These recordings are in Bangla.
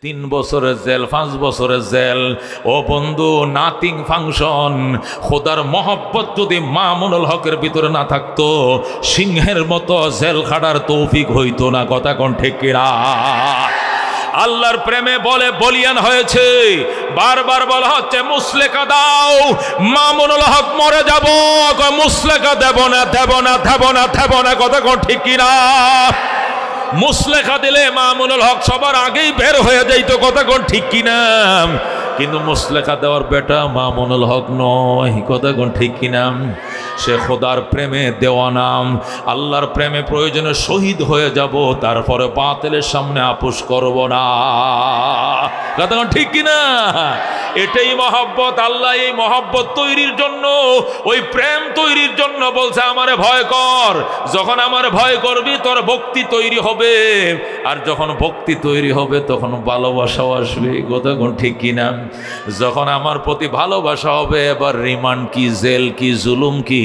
3 বছরের জেল, 5 বছরের জেল। ও বন্ধু, নাথিং ফাংশন। খোদার মহব্বত যদি মামুনুল হকের ভিতরে না থাকতো, সিংহের মতো জেল খাটার তৌফিক হইতো না। কথা কোন ঠিক কিনা? আল্লাহর প্রেমে বলে বলিয়ান হয়েছে। বারবার বলা হচ্ছে মুসলেকা দাও, মামুনুল হক মরে যাব। মুসলেকা দেব না, দেব না, দেব না, দেব না। কথা কোন ঠিক কিনা? মুসলেখা দিলে মামুনুল হক সবার আগেই বের হয়ে যাইত। কথা কোন ঠিক কিনা? কিন্তু মুসলেখা দেওয়ার বেটা মামুনুল হক নয়। কথা কোন ঠিক কিনা? সে খোদার প্রেমে দেওয়ানাম। আল্লাহর প্রেমে প্রয়োজনে শহীদ হয়ে যাব, তারপরে বাতিলের সামনে আপোষ করব না। কথা কোন ঠিক কিনা? এটাই মহব্বত। আল্লাহ এই মহব্বত তৈরির জন্য, ওই প্রেম তৈরির জন্য বলছে আমারে ভয় কর। যখন আমার ভয় করবি তোর ভক্তি তৈরি হবে, আর যখন ভক্তি তৈরি হবে তখন ভালোবাসাও আসবে। কথা কোন ঠিক কিনা? যখন আমার প্রতি ভালোবাসা হবে, এবার রিমান্ড কি, জেল কি, জুলুম কি,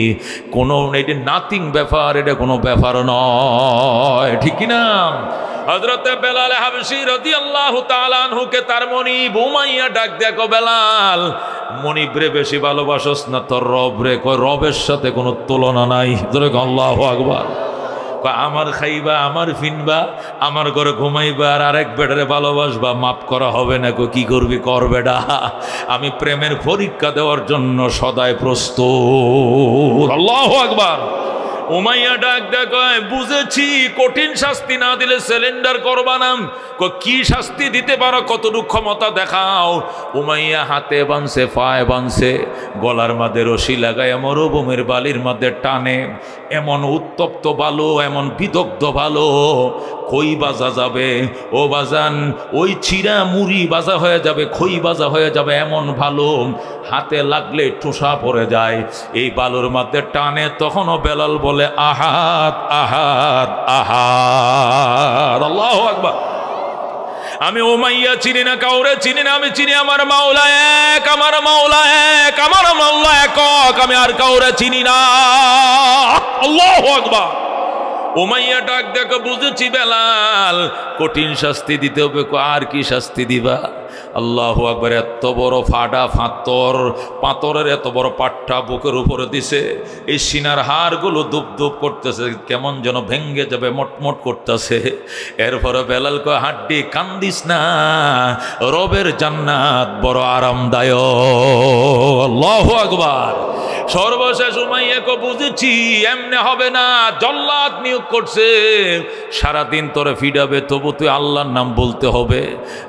কোনো এটা নাথিং ব্যাপার, এটা কোনো ব্যাপার নয়। ঠিক কিনা? হযরতে বেলাল হাবশী রাদিয়াল্লাহু তাআলা আনহুকে তার মনিব উমাইয়া ডাক দেখো, বেলাল মনিব রে বেশি ভালোবাসস না তোর রব রে? কয় রবের সাথে কোনো তুলনা নাই। ধরে আল্লাহু আকবার। আমার খাইবা, আমার ফিনবা, আমার ঘরে ঘুমাইবা, আর আরেক বেটারে ভালোবাসবা, মাফ করা হবে না। কি করবি কর বেটা, আমি প্রেমের পরীক্ষা দেওয়ার জন্য সদাই প্রস্তুত। আল্লাহু আকবার। উমাইয়া ডাক দেখ, বুঝেছি কঠিন শাস্তি না দিলে সিলিন্ডার করবা না। কি শাস্তি দিতে পারো, কতটুকু ক্ষমতা দেখাও। উমাইয়া হাতে বাঁধছে, পায়ে বাঁধছে, গলার মধ্যে রশি লাগায় মরুভূমির বালির মধ্যে টানে। এমন উত্তপ্ত বালু, এমন বিদগ্ধ বালু, খই বাজা যাবে ও বাজান, ওই চিরা মুড়ি বাজা হয়ে যাবে, খই বাজা হয়ে যাবে, এমন ভালো হাতে লাগলে ঠোসা পড়ে যায়। এই বালুর মধ্যে টানে, তখনও বেলাল বলে আহাদ আহাদ আহাদ। আল্লাহু আকবার। আমি উমাইয়া চিনি না, কাউরে চিনি না। আমি চিনি আমার মাওলা এক, আমার মাওলা এক, আমার মাওলা একক। আমি আর কাউরে চিনি না। আল্লাহু আকবার। উমাইয়া ডাক দেখো, বুঝেছি বেলাল কঠিন শাস্তি দিতে হবে। আর কি শাস্তি দিবা? আল্লাহু আকবার। এত বড় ফাডা ফাতর, পাথরের এত বড় পাট্টা বুকের উপরে দিছে, এই সিনার হাড়গুলো দুপ দুপ করতেছে, কেমন যেন ভেঙ্গে যাবে, মটমট করতেছে। এরপরে বেলাল কয়, হাড্ডি কান্দিস না, রবের জান্নাত বড় আরামদায়ক। আল্লাহু আকবার। সর্বশেষ উমাইয়াকে বুঝেছি এমনি হবে না, জল্লাদ নিয়োগ করছে, সারাদিন তোরে ফিডাবে, তবু তুই আল্লাহর নাম বলতে হবে।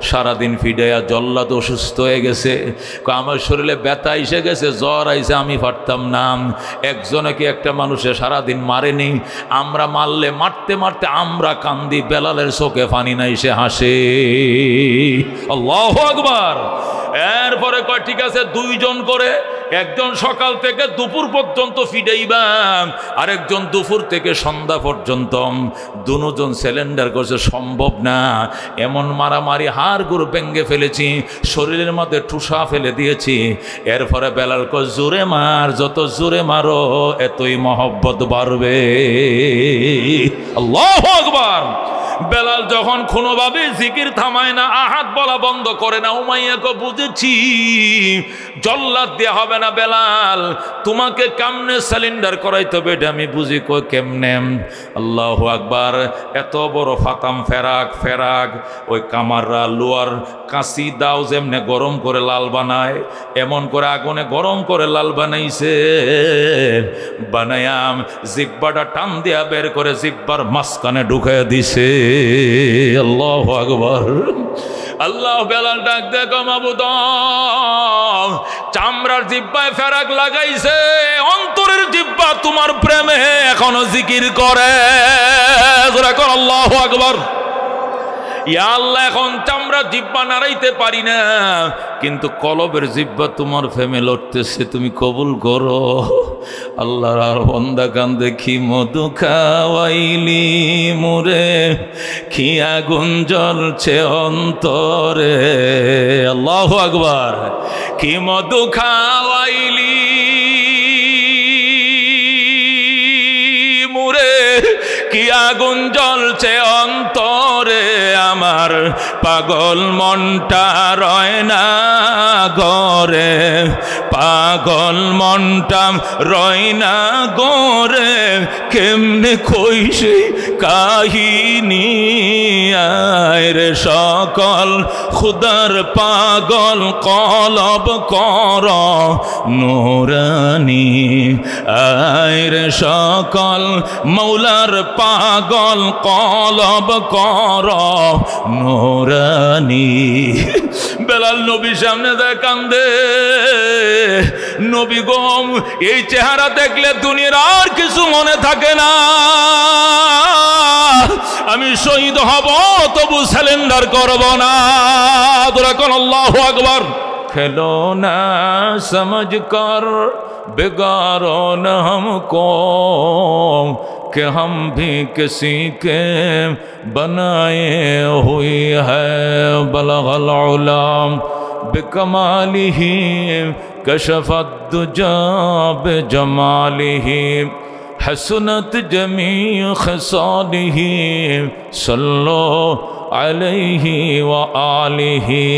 সারাদিন ফিডাইয়া জল্লাদ অসুস্থ হয়ে গেছে। আমার শরীরে ব্যথা এসে গেছে, জ্বর আইসে, আমি পারতাম না। একজনে কি একটা মানুষে সারাদিন মারেনি? আমরা মারলে মারতে মারতে আমরা কান্দি, বেলালের চোখে পানি নাই, সে হাসে। আল্লাহু আকবার। এরপরে কয় ঠিক আছে, 2 জন করে, একজন সকাল থেকে দুপুর পর্যন্ত ফিডাইবা, আরেকজন দুপুর থেকে সন্ধ্যা পর্যন্ত। দুজন সিলিন্ডার করছে, সম্ভব না। এমন মারামারি, হাড় গুড় ভেঙ্গে ফেলেছি, শরীরের মধ্যে ঠুসা ফেলে দিয়েছি। এরপরে বেলাল কয়, জোরে মার, যত জোরে মারো এতই মহব্বত বাড়বে। আল্লাহু আকবার। বেলাল যখন কোনোভাবে জিকির থামায় না, আহাদ বলা বন্ধ করে না, উমাইয়াকে বুঝেছি জল্লাদ দেয়া হবে না। বেলাল তোমাকে কেমনে সিলিন্ডার করাইতে হবে এটা আমি বুঝি, কই কেমনে। আল্লাহু আকবার। এত বড় ফাতাম ফেরাক ফেরাক, ওই কামাররা লোয়ার কাঁচি দাও যেমনে গরম করে লাল বানায়, এমন করে আগুনে গরম করে লাল বানাইছে। বানায়াম জিব্বাটা টান দিয়া বের করে জিব্বার মাঝখানে ঢুকাইয়া দিছে। আল্লাহু আকবার। আল্লাহ। বেলাল ডাক দেখো, মাবুদ চামড়ার জিব্বায় ফেরাক লাগাইছে, অন্তরের জিব্বা তোমার প্রেমে এখনো জিকির করে। আল্লাহু আকবার। ইয়া আল্লাহ, এখন চামড়া জিব্বা নাড়াইতে পারি না, কিন্তু কলবের জিব্বা তোমার প্রেমে লড়তেছে, তুমি কবুল করো। আল্লাহর আর বন্দা কান্দে, কি মধু খাওয়াইলি মুরে, কি আগুন জ্বলছে অন্তরে। আল্লাহু আকবার। কি মধু খাওয়াইলি মুরে, কি আগুন জ্বলছে অন্তরে, আমার পাগল মনটা রয় না গরে, পাগল মনটা রয় না গরে, কেমনে কই সেই কাহিনী। আয় রে সকল খুদার পাগল কলব কর নুরানি, আয় রে সকল মৌলার পাগল কলব কর নুরানি। বেলাল নবী সামনে দেয় কান্দে, নবী গম এই চেহারা দেখলে দুনিয়ার আর কিছু মনে থাকে না, আমি শহীদ হব তবু সিলিন্ডার করব না। তোরা কোন আল্লাহু আকবার। খেলো না সমঝ কর बिगाड़ो न हमको कि हम भी किसी के बनाए हुए हैं। बलगल उलाम बिकमालिही कशफत दुजा बिजमालिही हसनत जमी खसालिही सल्लो अलैहि व आलिही।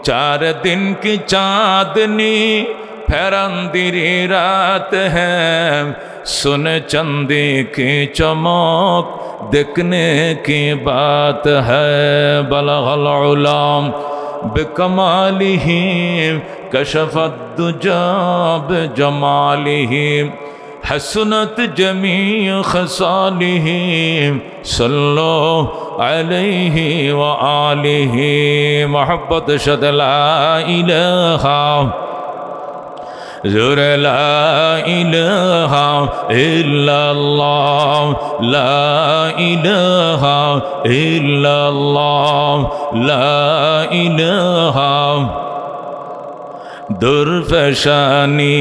4 दिन की चांदनी फैरंदिरी रात है, सुन चंदी की चमक देखने की बात है। बलगल उलाम बिकमालिही कशफत दुजा बिजमालिही हसनत जमी खसालिही सल्लो अलैहि व आलिही। मोहब्बत शद ला इलाहा ज़ुर ला इलाहा इल्लल्लाह, ला इलाहा इल्लल्लाह, ला इलाहा। दुर्फशानी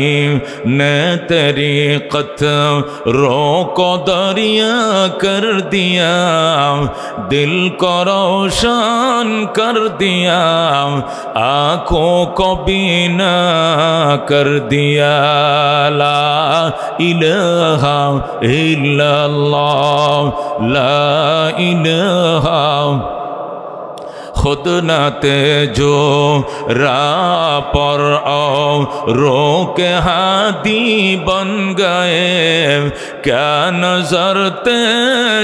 ने तरीक़त रोको दरिया कर दिया, दिल को रोशन कर दिया, आँखों को बीना कर दिया। ला इलाहा इल्लल्लाह, ला इलाहा। खुद न तेजो राह पर आओ रोके हादी बन गए, क्या नजर थे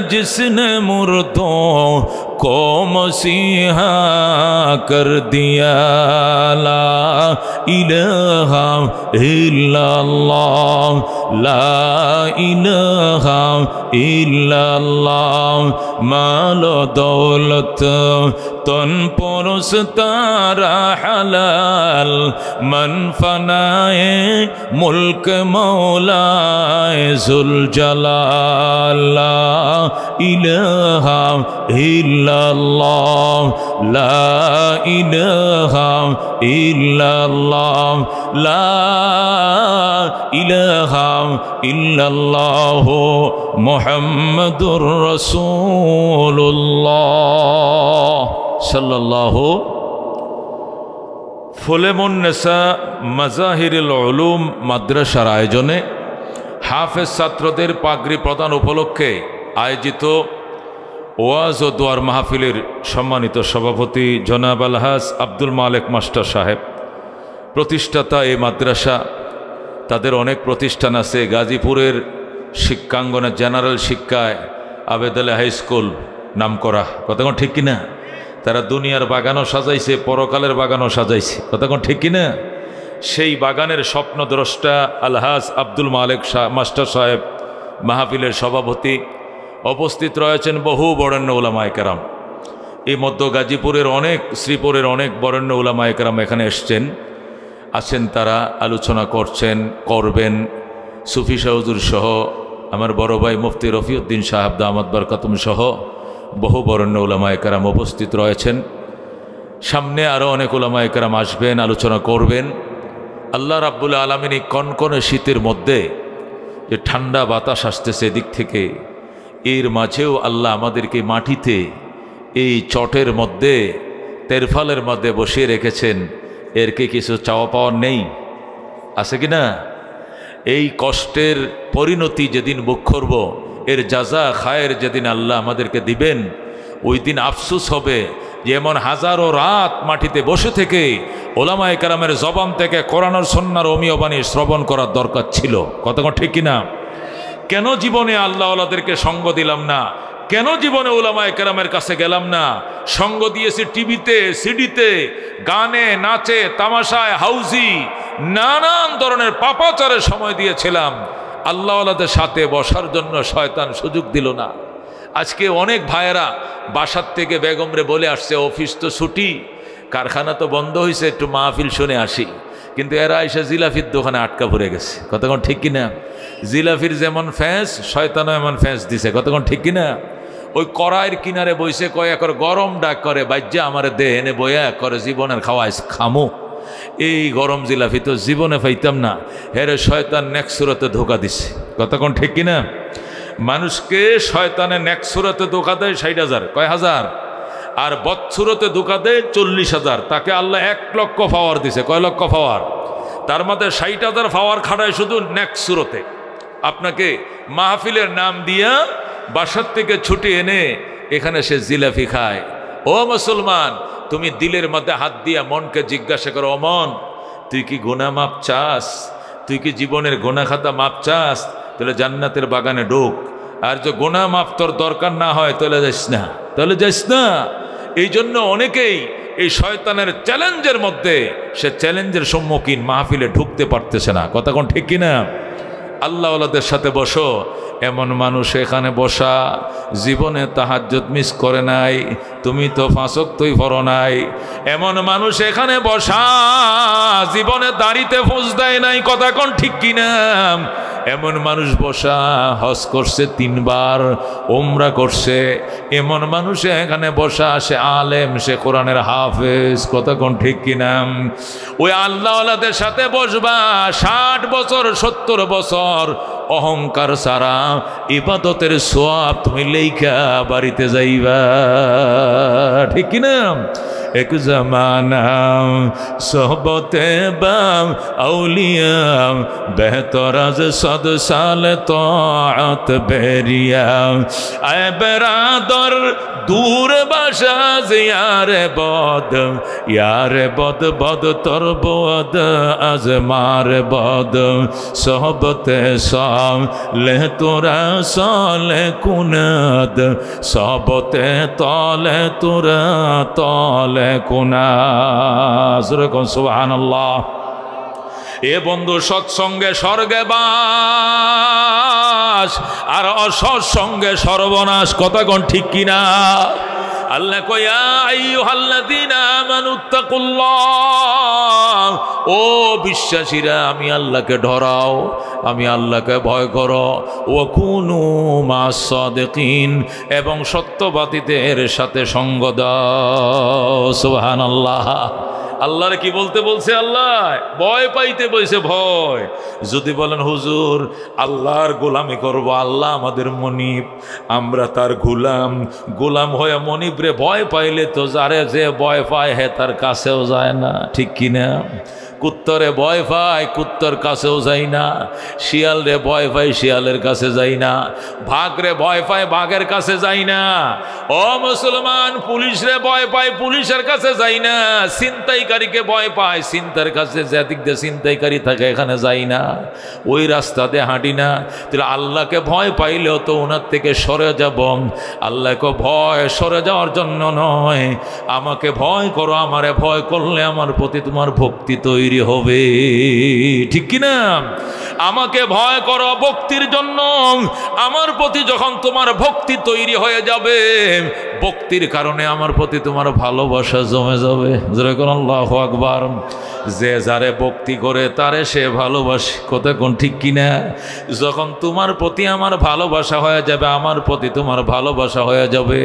जिसने मुर्दों को मसीहा कर दिया। ला इलाहा इल्लल्लाह, ला इलाहा इल्लल्लाह। मालो दौलत तन पुरुष तारा हलाल, मन फनाए मुल्क मौलाए जुल जलाल। ला इलाहा इल्लल्लाह, ला इलाहा इल्लल्लाह, ला इलाहा इल्लल्लाह मुहम्मदुर रसूलुल्लाह सल्लल्लाहु। ফুলেমুন্নেসা মাজাহিরুল উলুম মাদ্রাসার আয়োজনে হাফেজ ছাত্রদের পাগড়ি প্রদান উপলক্ষে আয়োজিত ওয়াজ ও দোয়ার মাহফিলের সম্মানিত সভাপতি জনাব আলহাজ আব্দুল মালেক মাস্টার সাহেব, প্রতিষ্ঠাতা এই মাদ্রাসা। তাদের অনেক প্রতিষ্ঠান আছে। গাজীপুরের শিক্ষাঙ্গনে জেনারেল শিক্ষায় আবেদ আলী হাই স্কুল নাম করা, কথা কোন ঠিক কিনা? তারা দুনিয়ার বাগানও সাজাইছে, পরকালের বাগানও সাজাইছে, কথা কোন ঠিক কিনা? সেই বাগানের স্বপ্নদ্রষ্টা আলহাজ আব্দুল মালেক মাস্টার সাহেব মাহফিলের সভাপতি। উপস্থিত রয়েছেন বহু বরেণ্য উলামায়ে কেরাম। এই মধ্য গাজীপুরের অনেক, শ্রীপুরের অনেক বরেণ্য উলামায়ে কেরাম এখানে এসছেন, আছেন। তারা আলোচনা করছেন, করবেন। সুফি শাহ হুজুর সহ আমার বড় ভাই মুফতি রফিউদ্দিন সাহেব দামাত বরকাতুম সহ বহু বরেণ্য উলামায়ে কেরাম উপস্থিত রয়েছেন। সামনে আরও অনেক উলামায়ে কেরাম আসবেন, আলোচনা করবেন। আল্লাহ রাব্বুল আলামিন এই কনকনে শীতের মধ্যে যে ঠান্ডা বাতাস আসতেছে এদিক থেকে, এর মাঝেও আল্লাহ আমাদেরকে মাটিতে এই চটের মধ্যে, তেরফালের মধ্যে বসিয়ে রেখেছেন। এর কি কিছু চাওয়া পাওয়ার নেই? আছে কি না? এই কষ্টের পরিণতি যেদিন ভোগ করব, এর জাযা খায়ের যেদিন আল্লাহ আমাদেরকে দিবেন, ওই দিন আফসোস হবে যে এমন হাজারো রাত মাটিতে বসে থেকে ওলামায়ে কেরামের জবান থেকে কোরআন আর সুন্নাহর অমীয় বাণী শ্রবণ করার দরকার ছিল। কতক্ষণ ঠিক কিনা? কেন জীবনে আল্লাহ ওয়ালাদেরকে সঙ্গ দিলাম না? কেন জীবনে ওলামায়ে কেরামের কাছে গেলাম না? সঙ্গ দিয়েছি টিভিতে, সিডিতে, গানে, নাচে, তামাশায়, হাউজি, নানান ধরনের পাপাচারের সময় দিয়েছিলাম। আল্লাহ ওয়ালাদের সাথে বসার জন্য শয়তান সুযোগ দিল না। আজকে অনেক ভাইয়েরা বাসার থেকে বেগমরে বলে আসছে অফিস তো ছুটি, কারখানা তো বন্ধ হয়েছে, একটু মাহফিল শুনে আসি, কিন্তু এরা এসে জিলাফির দোকানে আটকা পড়ে গেছে। কতক্ষণ ঠিক কিনা? জিলাফির যেমন ফ্যাঁস, শয়তানও এমন ফ্যাঁস দিছে। কতক্ষণ ঠিক কিনা? ওই কড়াইয়ের কিনারে বইসে কয় একর গরম ডাক করে বাজ্যা আমারে দে, এনে বইয়া করে জীবনের খাওয়াই খামো। এই গরম জিলাফি তো জীবনে পাইতাম না, হেরে শয়তান নেক্সুরতে ধোকা দিছে। কতক্ষণ ঠিক কিনা? মানুষকে শয়তানে নেক্সুরতে ধোকা দেয় 60,000, কয় হাজার, আর বৎসুরতে ধোকা দেয় 40,000। তাকে আল্লাহ 1 লক্ষ পাওয়ার দিছে। কয় লক্ষ পাওয়ার? তার মধ্যে 60,000 পাওয়ার খাটায় শুধু নেক্সুরতে। আপনাকে মাহফিলের নাম দিয়া বাসার থেকে ছুটি এনে এখানে সে জিলাফি খায়। ও মুসলমান, তুমি দিলের মধ্যে হাত দিয়া মনকে জিজ্ঞাসা করো, ও মন, তুই কি গুনাহ মাপ চাস? তুই কি জীবনের গুনাহ খাতা মাপ চাস? তাহলে জান্নাতের বাগানে ঢোক। আর যে গুনাহ মাপ তোর দরকার না হয় তাহলে যাইস না, তাহলে যাইস না। এই জন্য অনেকেই এই শয়তানের চ্যালেঞ্জের মধ্যে, সে চ্যালেঞ্জের সম্মুখীন, মাহফিলে ঢুকতে পারতেছে না। কথা কোন ঠিক কিনা? আল্লাহ ওয়ালাদের সাথে বসো। এমন মানুষ এখানে বসা জীবনে তাহাজ্জুদ মিস করে নাই, তুমি তো 5 ওয়াক্তই পড়ো নাই। এমন মানুষ এখানে বসা জীবনে দাড়িতে ফুঁস দেয় নাই। কথা কোন ঠিক কিনা? এমন মানুষ বসা হজ করছে 3 বার, উমরা করছে। এমন মানুষ এখানে বসা, সে আলেম, সে কোরআনের হাফেজ। কথা কোন ঠিক কিনা? ওই আল্লাহ ওয়ালাদের সাথে বসবা, 60 বছর 70 বছর অহংকার সারা ইবাদতের সওয়াব তুমি লেখা বাড়িতে যাইবা। ঠিক কিনা? এক জামানা সোহবতে বাম আউলিয়া বেহতর আজ 100 সাল তাআত বেরিয়া। আয় বেরাদর দূর বাসা ইয়ারে বদ বদ তোর বদ আজ মার বদ। সোহবতে সালে তোরা সালে কুনাদ, সবতে তলে তোরা তলে কুনাজ। সুবহানাল্লাহ। এ বন্ধু, সৎসঙ্গে স্বর্গে বাস, আর অসৎসঙ্গে সর্বনাশ। কথা কোন ঠিক কিনা? আল্লাহ কয় আইয়ুহাল্লাযীনা আমানুত্তাকুল্লাহ, ও বিশ্বাসীরা আমি আল্লাহকে ডরাও, আমি আল্লাহকে ভয় করো। ওয়া কুনু মাস সাদিকিন, এবং সত্যবাদীদের সাথে সঙ্গ দাও। সুবহানাল্লাহ। আল্লাহর কি বলতে বলছে? আল্লাহ ভয় পাইতে বলছে। ভয় যদি বলেন হুজুর আল্লাহর গোলামি করব, আল্লাহ আমাদের মনিব, আমরা তার গোলাম, গোলাম হয়ে মনিবরে ভয় পাইলে তো যারে যে ভয় পায় হে তার কাছেও যায় না। ঠিক কিনা? কুত্তরে ভয় পায়, কুত্তর কাছেও যাই না। শিয়াল রে ভয় পায়, শিয়ালের কাছে যাই না। বাঘ রে ভয় পায়, বাঘের কাছে যাই না। ও মুসলমান, পুলিশ রে ভয় পায়, পুলিশের কাছে যাই না। ছিনতাইকারীকে ভয় পায়, ছিনতাইয়ের কাছে, যেদিক দিয়ে ছিনতাইকারী থাকে এখানে যাই না, ওই রাস্তা দিয়ে হাঁটি না। তাহলে আল্লাহকে ভয় পাইলেও তো ওনার থেকে সরে যাব। আল্লাহকে ভয় সরে যাওয়ার জন্য নয়, আমাকে ভয় করো, আমারে ভয় করলে আমার প্রতি তোমার ভক্তি তৈরি হবে। ঠিক কিনা? আমাকে ভয় করো ভক্তির জন্য, আমার প্রতি যখন তোমার ভক্তি তৈরি হয়ে যাবে, ভক্তির কারণে আমার প্রতি তোমার ভালোবাসা জমে যাবে। যেরকম আল্লাহু আকবার। যে যারে ভক্তি করে তারে সে ভালোবাসে। কথা কোন ঠিক কিনা? যখন তোমার প্রতি আমার ভালোবাসা হয়ে যাবে, আমার প্রতি তোমার ভালোবাসা হয়ে যাবে,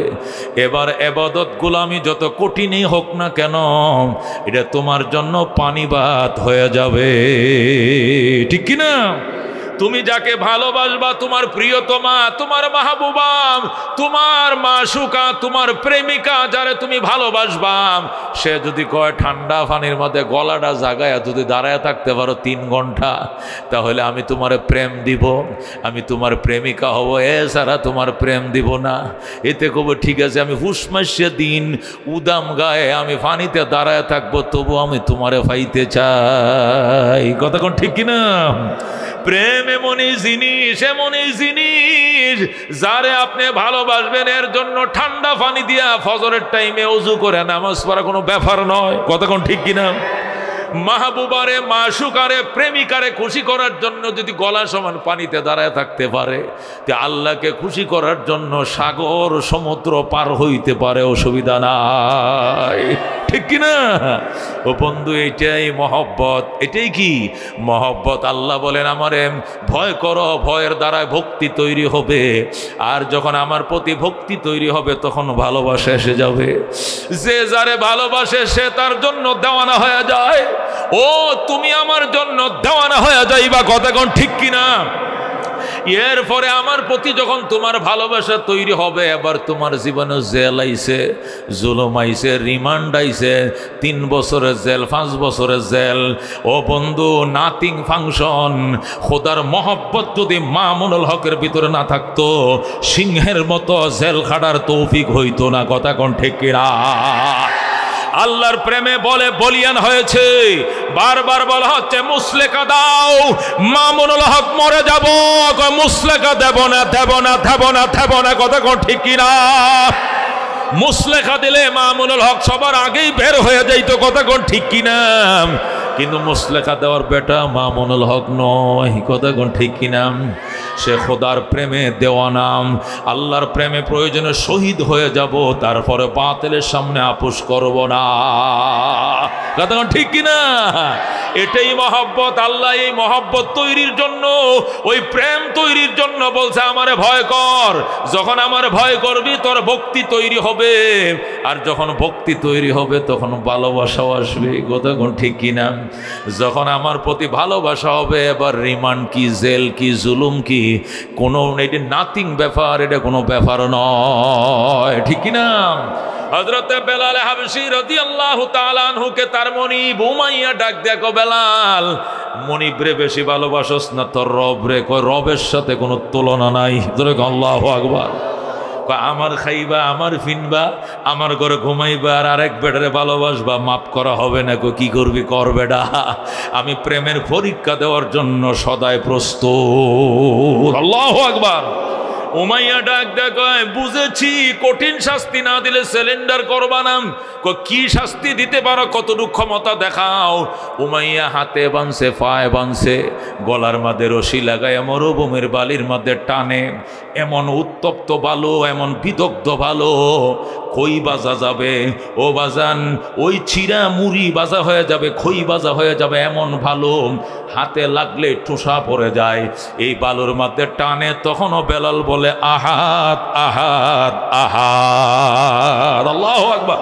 এবার ইবাদত গোলামি যত কঠিনই হোক না কেন, এটা তোমার জন্য পানি ভাত হয়ে যাবে। ঠিক কিনা? তুমি যাকে ভালোবাসবা, তোমার প্রিয়তমা, তোমার মাহবুবা, তোমার মাশুকা, তোমার প্রেমিকা, যারে তুমি ভালোবাসবা, সে যদি কয় ঠান্ডা পানির মধ্যে গলাটা জাগায়া যদি দাঁড়ায় থাকতে পারো 3 ঘন্টা, তাহলে আমি তোমার প্রেম দিব, আমি তোমার প্রেমিকা হব, এছাড়া তোমার প্রেম দিব না। এতে কব ঠিক আছে, আমি হুসমাসে দিন উদাম গায়ে আমি পানিতে দাঁড়ায় থাকবো, তবু আমি তোমারে পাইতে চাই। কথা কোন ঠিক কিনা? প্রেম এমনই জিনিস যারে আপনি ভালোবাসবেন, এর জন্য ঠান্ডা পানি দিয়া ফজরের টাইমে ওযু করে নামাজ পড়া কোনো ব্যাপার নয়। কথা কোন ঠিক কিনা? মাহবুবারে, মাশুকারে, প্রেমিকারে খুশি করার জন্য যদি গলা সমান পানিতে দাঁড়ায় থাকতে পারে, তে আল্লাহকে খুশি করার জন্য সাগর সমুদ্র পার হইতে পারে, অসুবিধা নাই। ঠিক কিনা? ও বন্ধু, এটাই মহব্বত। এটাই কি মহব্বত? আল্লাহ বলেন আমারে ভয় করো, ভয়ের দ্বারায় ভক্তি তৈরি হবে, আর যখন আমার প্রতি ভক্তি তৈরি হবে তখন ভালোবাসা এসে যাবে। যে যারে ভালোবাসে সে তার জন্য দেওয়ানা হয়ে যায়। ও তুমি আমার জন্য দেওয়ানা হয়ে যাইবা। কথা কোন ঠিক কিনা? এরপরে আমার প্রতি যখন তোমার ভালোবাসা তৈরি হবে, এবার তোমার জীবনে জেল আইছে, জুলুম আইছে, রিমান্ড আইছে, 3 বছরের জেল, 5 বছরের জেল। ও বন্ধু, নাথিং ফাংশন। খোদার মহব্বত যদি মামুনুল হকের ভিতরে না থাকতো, সিংহের মতো জেল খাটার তৌফিক হইতো না। কথা কোন ঠিক কিনা? আল্লাহর প্রেমে বলে বলিয়ান হয়েছে, বারবার বলা হচ্ছে মুসলেকা দাও, মামুনুল হক মরে যাব, মুসলেকা দেব না, দেব না, দেব না, দেব না। কথা কোন ঠিক কিনা? মুসলেখা দিলে মামুনুল হক সবার আগেই বের হয়ে যাইতো। কথা কোন ঠিক কিনা? কিন্তু মুসলেখা দেওয়ার বেটা মামুনুল হক নয়। কথা কোন ঠিক কিনা? সে খোদার প্রেমে দেওয়ানাম, আল্লাহর প্রেমে প্রয়োজনে শহীদ হয়ে যাব, তারপরে বাতিলের সামনে আপোষ করব না। কথা কোন ঠিক কিনা? এটাই মহব্বত। আল্লাহ এই মহব্বত তৈরির জন্য, ওই প্রেম তৈরির জন্য বলছে আমারে ভয় কর। যখন আমার ভয় করবি তোর ভক্তি তৈরি হবে, আর যখন ভক্তি তৈরি হবে তখন ভালোবাসাও আসবে। কথা কোন ঠিক কিনা? যখন আমার প্রতি ভালোবাসা হবে, এবার রিমান্ড কি, জেল কি, জুলুম কি, কোনো এটা নাথিং ব্যাপার, এটা কোনো ব্যাপার নয়। ঠিক কিনা? হযরতে বেলাল হাবশী রাদিয়াল্লাহু তাআলা আনহুকে তার মনিব উমাইয়া ডাক দেখো, বেলাল মনিব রে বেশি ভালোবাসস না তোর রব রে? কয় রবের সাথে কোনো তুলনা নাই। ধরে আল্লাহু আকবার। আমার খাইবা, আমার ফিনবা, আমার ঘরে ঘুমাইবা, আর আরেক বেটারে ভালোবাসবা, মাফ করা হবে না। কি করবি কর বেটা, আমি প্রেমের পরীক্ষা দেওয়ার জন্য সদাই প্রস্তুত। আল্লাহু আকবার। উমাইয়া ডাক দেখ, বুঝেছি কঠিন শাস্তি না দিলে সিলিন্ডার করবা না। কি শাস্তি দিতে পারো, কতটুকু ক্ষমতা দেখাও। উমাইয়া হাতে বানছে, পায়ে বানছে, গলার মধ্যে রশি লাগায় মরুভূমির বালির মধ্যে টানে। এমন উত্তপ্ত বালু, এমন বিদগ্ধ বালু, খই বাজা যাবে। ও বাজান, ওই চিরা মুড়ি বাজা হয়ে যাবে, খই বাজা হয়ে যাবে, এমন ভালো হাতে লাগলে ঠোসা পড়ে যায়। এই বালুর মধ্যে টানে, তখনও বেলাল বলে আহাদ, আহাদ, আহাদ। আল্লাহু আকবার।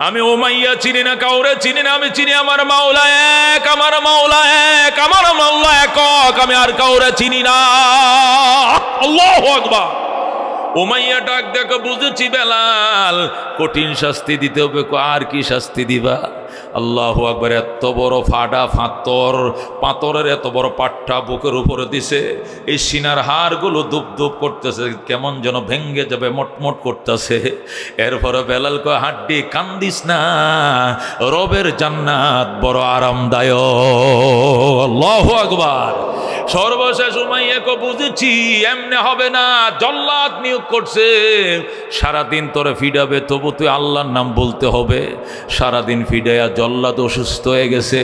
আমি উমাইয়া চিনি না, কাউরে চিনি না, আমি চিনি আমার মাওলা এক, আমার মাওলা এক, আমার মাওলা একক, আমি আর কাউরে চিনি না। আল্লাহু আকবার। উমাইয়া ডাক দেখো, বুঝেছি বেলাল কঠিন শাস্তি দিতে হবে। আর কি শাস্তি দিবা? আল্লাহু আকবার। এত বড় ফাটা পাথরের এত বড় পাট্টা বুকের উপরে দিছে, এই সিনার হাড়গুলো দুপ দুপ করতেছে, কেমন যেন ভেঙ্গে যাবে, মটমট করতেছে। এরপরে বেলাল কয়, হাড্ডি কান্দিস না, রবের জান্নাত বড় আরামদায়ক। আল্লাহু আকবার। সর্বশেষ উমাইয়াকে বুঝেছি এমনি হবে না, জল্লাদ নিয়োগ করছে, সারাদিন তোরে ফিডাবে, তবু তুই আল্লাহর নাম বলতে হবে। সারাদিন ফিডাইয়া জল্লাদ অসুস্থ হয়ে গেছে,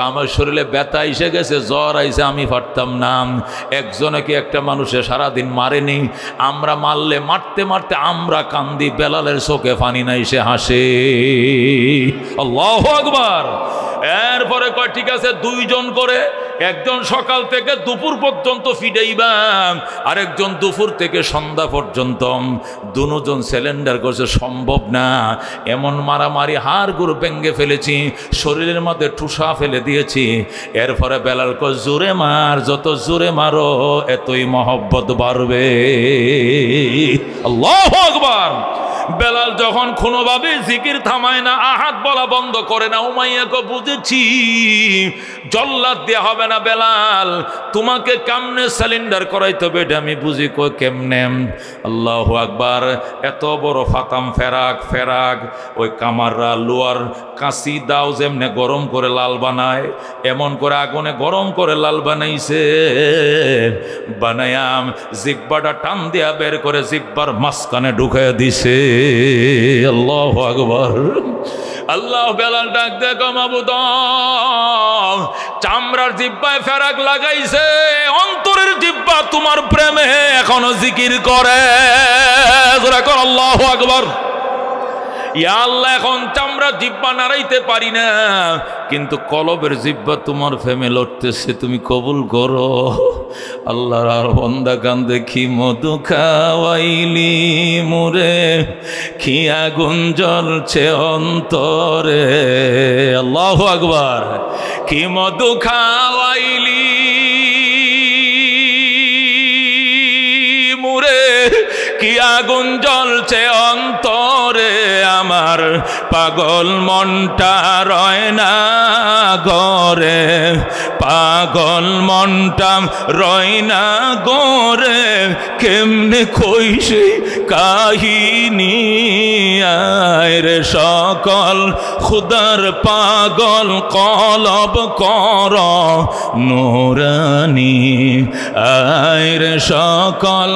আমার শরীরে ব্যথা এসে গেছে, জ্বর আইসে, আমি পারতাম না। একজনে কি একটা মানুষে সারাদিন মারেনি, আমরা মারলে মারতে মারতে আমরা কান্দি, বেলালের চোখে পানি নাই, সে হাসে। আল্লাহু আকবার। এরপরে কয় ঠিক আছে 2 জন করে, একজন সকাল থেকে দুপুর পর্যন্ত ফিডাইবা, আরেকজন দুপুর থেকে সন্ধ্যা পর্যন্ত। দুজন সিলিন্ডার করছে, সম্ভব না। এমন মারামারি, হাড় গুড় ভেঙে ফেলেছি, শরীরের মধ্যে ঠুসা ফেলে দিয়েছি। এরপরে বেলাল কয় জোরে মার, যত জোরে মারো এতই মহব্বত বাড়বে। আল্লাহু আকবার। বেলাল যখন কোনোভাবে জিকির থামায় না, আহাদ বলা বন্ধ করে না, উমাইয়াকে বুঝেছি জল্লাদ দেয়া হবে না বেলাল, তোমাকে কেমনে সিলিন্ডার করাইতে হবে এটা আমি বুঝি, কই কেমনে। আল্লাহু আকবার। এত বড় ফাতাম ফেরাক ওই কামাররা লোয়ার কাঁচি দাও যেমনে গরম করে লাল বানায়, এমন করে আগুনে গরম করে লাল বানাইছে। বানায়াম জিব্বাটা টান দিয়া বের করে জিব্বার মাঝখানে ঢুকাইয়া দিছে। আল্লাহু আকবার। আল্লাহ। বেলাল ডাক দেখো মাবুদ, চামড়ার জিব্বায় ফেরাক লাগাইছে, অন্তরের জিব্বা তোমার প্রেমে এখনো জিকির করে। আল্লাহু আকবার। ইয়া আল্লাহ, এখন চামড়া জিব্বা নাড়াইতে পারি না, কিন্তু কলবের জিব্বা তোমার প্রেমে লড়তেছে, তুমি কবুল করো। আল্লাহর আর বন্দা কান্দে, কি মধু খাওয়াইলি মুরে, কি আগুন জ্বলছে অন্তরে। আল্লাহু আকবার। কি মধু খাওয়াইলি মুরে, কি আগুন জ্বলছে অন্তরে, আমার পাগল মনটা রয় না ঘরে, পাগল মনটা রয় না ঘরে, কেমনে কইছে কাহিনী। আয় রে সকল খুদার পাগল কলব কর নুরানি, আয় রে সকল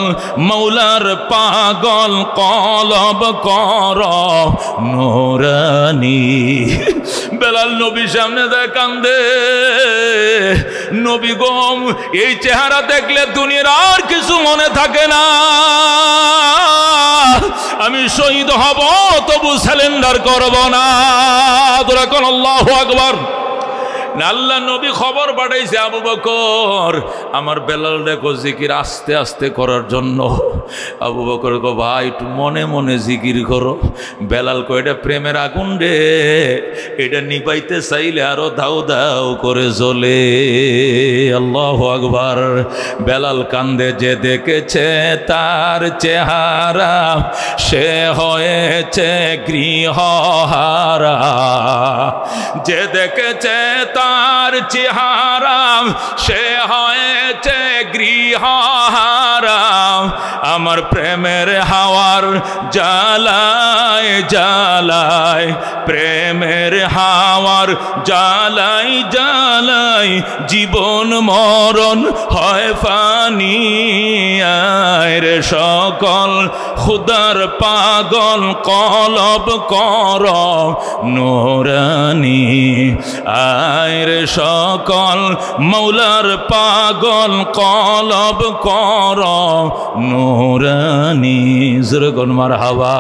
মৌলার পাগল কলব কর নুরানি। বেলাল নবী সামনে দেয় কান্দে, নবী গম এই চেহারা দেখলে দুনিয়ার আর কিছু মনে থাকে না, আমি শহীদ হব তবু সিলিন্ডার করব না। তোরা কোন আল্লাহু আকবার। আল্লাহ নবী খবর পাঠাইছে, আবু বকর আমার বেলাল দেখো জিকির আস্তে আস্তে করার জন্য। আবু বকর কো ভাই একটু মনে মনে জিকির করো। বেলাল কো এটা প্রেমের আগুন রে, এটা নিবাইতে চাইলে আরো দাও দাও করে জ্বলে। আল্লাহু আকবার। বেলাল কান্দে, যে দেখেছে তার চেহারা সে হয়েছে গৃহহারা, যে দেখেছে তার চেহারা সে হয়েছে গৃহহারা। আমার প্রেমের হাওয়ার জ্বালায় জ্বালায়, প্রেমের হাওয়ার জ্বালায় জ্বালায়, জীবন মরণ হয় ফানি। আয় রে সকল খুদার পাগল কলব কর নুরানি, আয় রে সকল মৌলার পাগল কলব কর নুরানি। জোরে মারহাবা।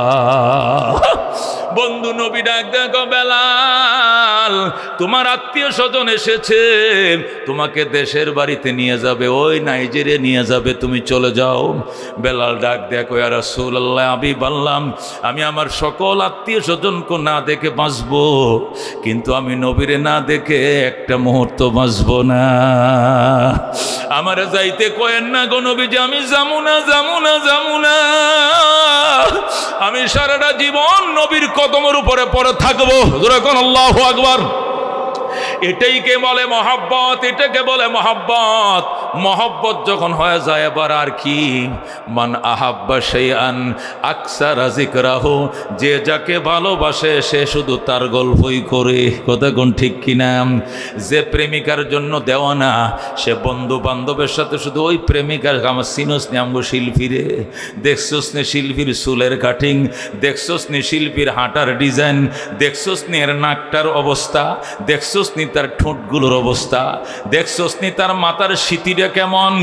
বন্ধু নবী ডাক দেখো, বেলাল তোমার আত্মীয় স্বজন এসেছে, তোমাকে দেশের বাড়িতে নিয়ে যাবে, ওই নাইজেরিয়া নিয়ে যাবে, তুমি চলে যাও। বেলাল ডাক দেখো, ইয়া রাসূলুল্লাহ, আমি বললাম আমি আমার সকল আত্মীয় স্বজনকে না দেখে বাঁচবো, কিন্তু আমি নবীরে না দেখে একটা মুহূর্ত বাঁচবো না। আমার যাইতে কয়েন না গো নবীজি, আমি যাবো না যাবো না যাবো না, আমি সারাটা জীবন নবীর কদমের উপরে পড়ে থাকবো। যখন আল্লাহু আকবার। এটাই কে বলে মহব্বত, এটাকে বলে মহব্বত। মহব্বত যখন হয়ে যায় এবার আর কি, মান আহাব্বা শাইআন আকসারা যিকরাহু, যে যাকে ভালোবাসে সে শুধু তার গল্পই করে। কথা কোন ঠিক কিনা? যে প্রেমিকার জন্য দেওয়ানা সে বন্ধু বান্ধবের সাথে শুধু ওই প্রেমিকার, আমার সিনোস নি আমগো শিল্পীরে, দেখছোস নি শিল্পীর চুলের কাটিং, দেখছোস নি শিল্পীর হাঁটার ডিজাইন, দেখছোস নি এর নাকটার অবস্থা, দেখছোস নি তার ঠোঁটগুলোর অবস্থা, দেখছোস নি তার মাথার সিটিটা কেমন।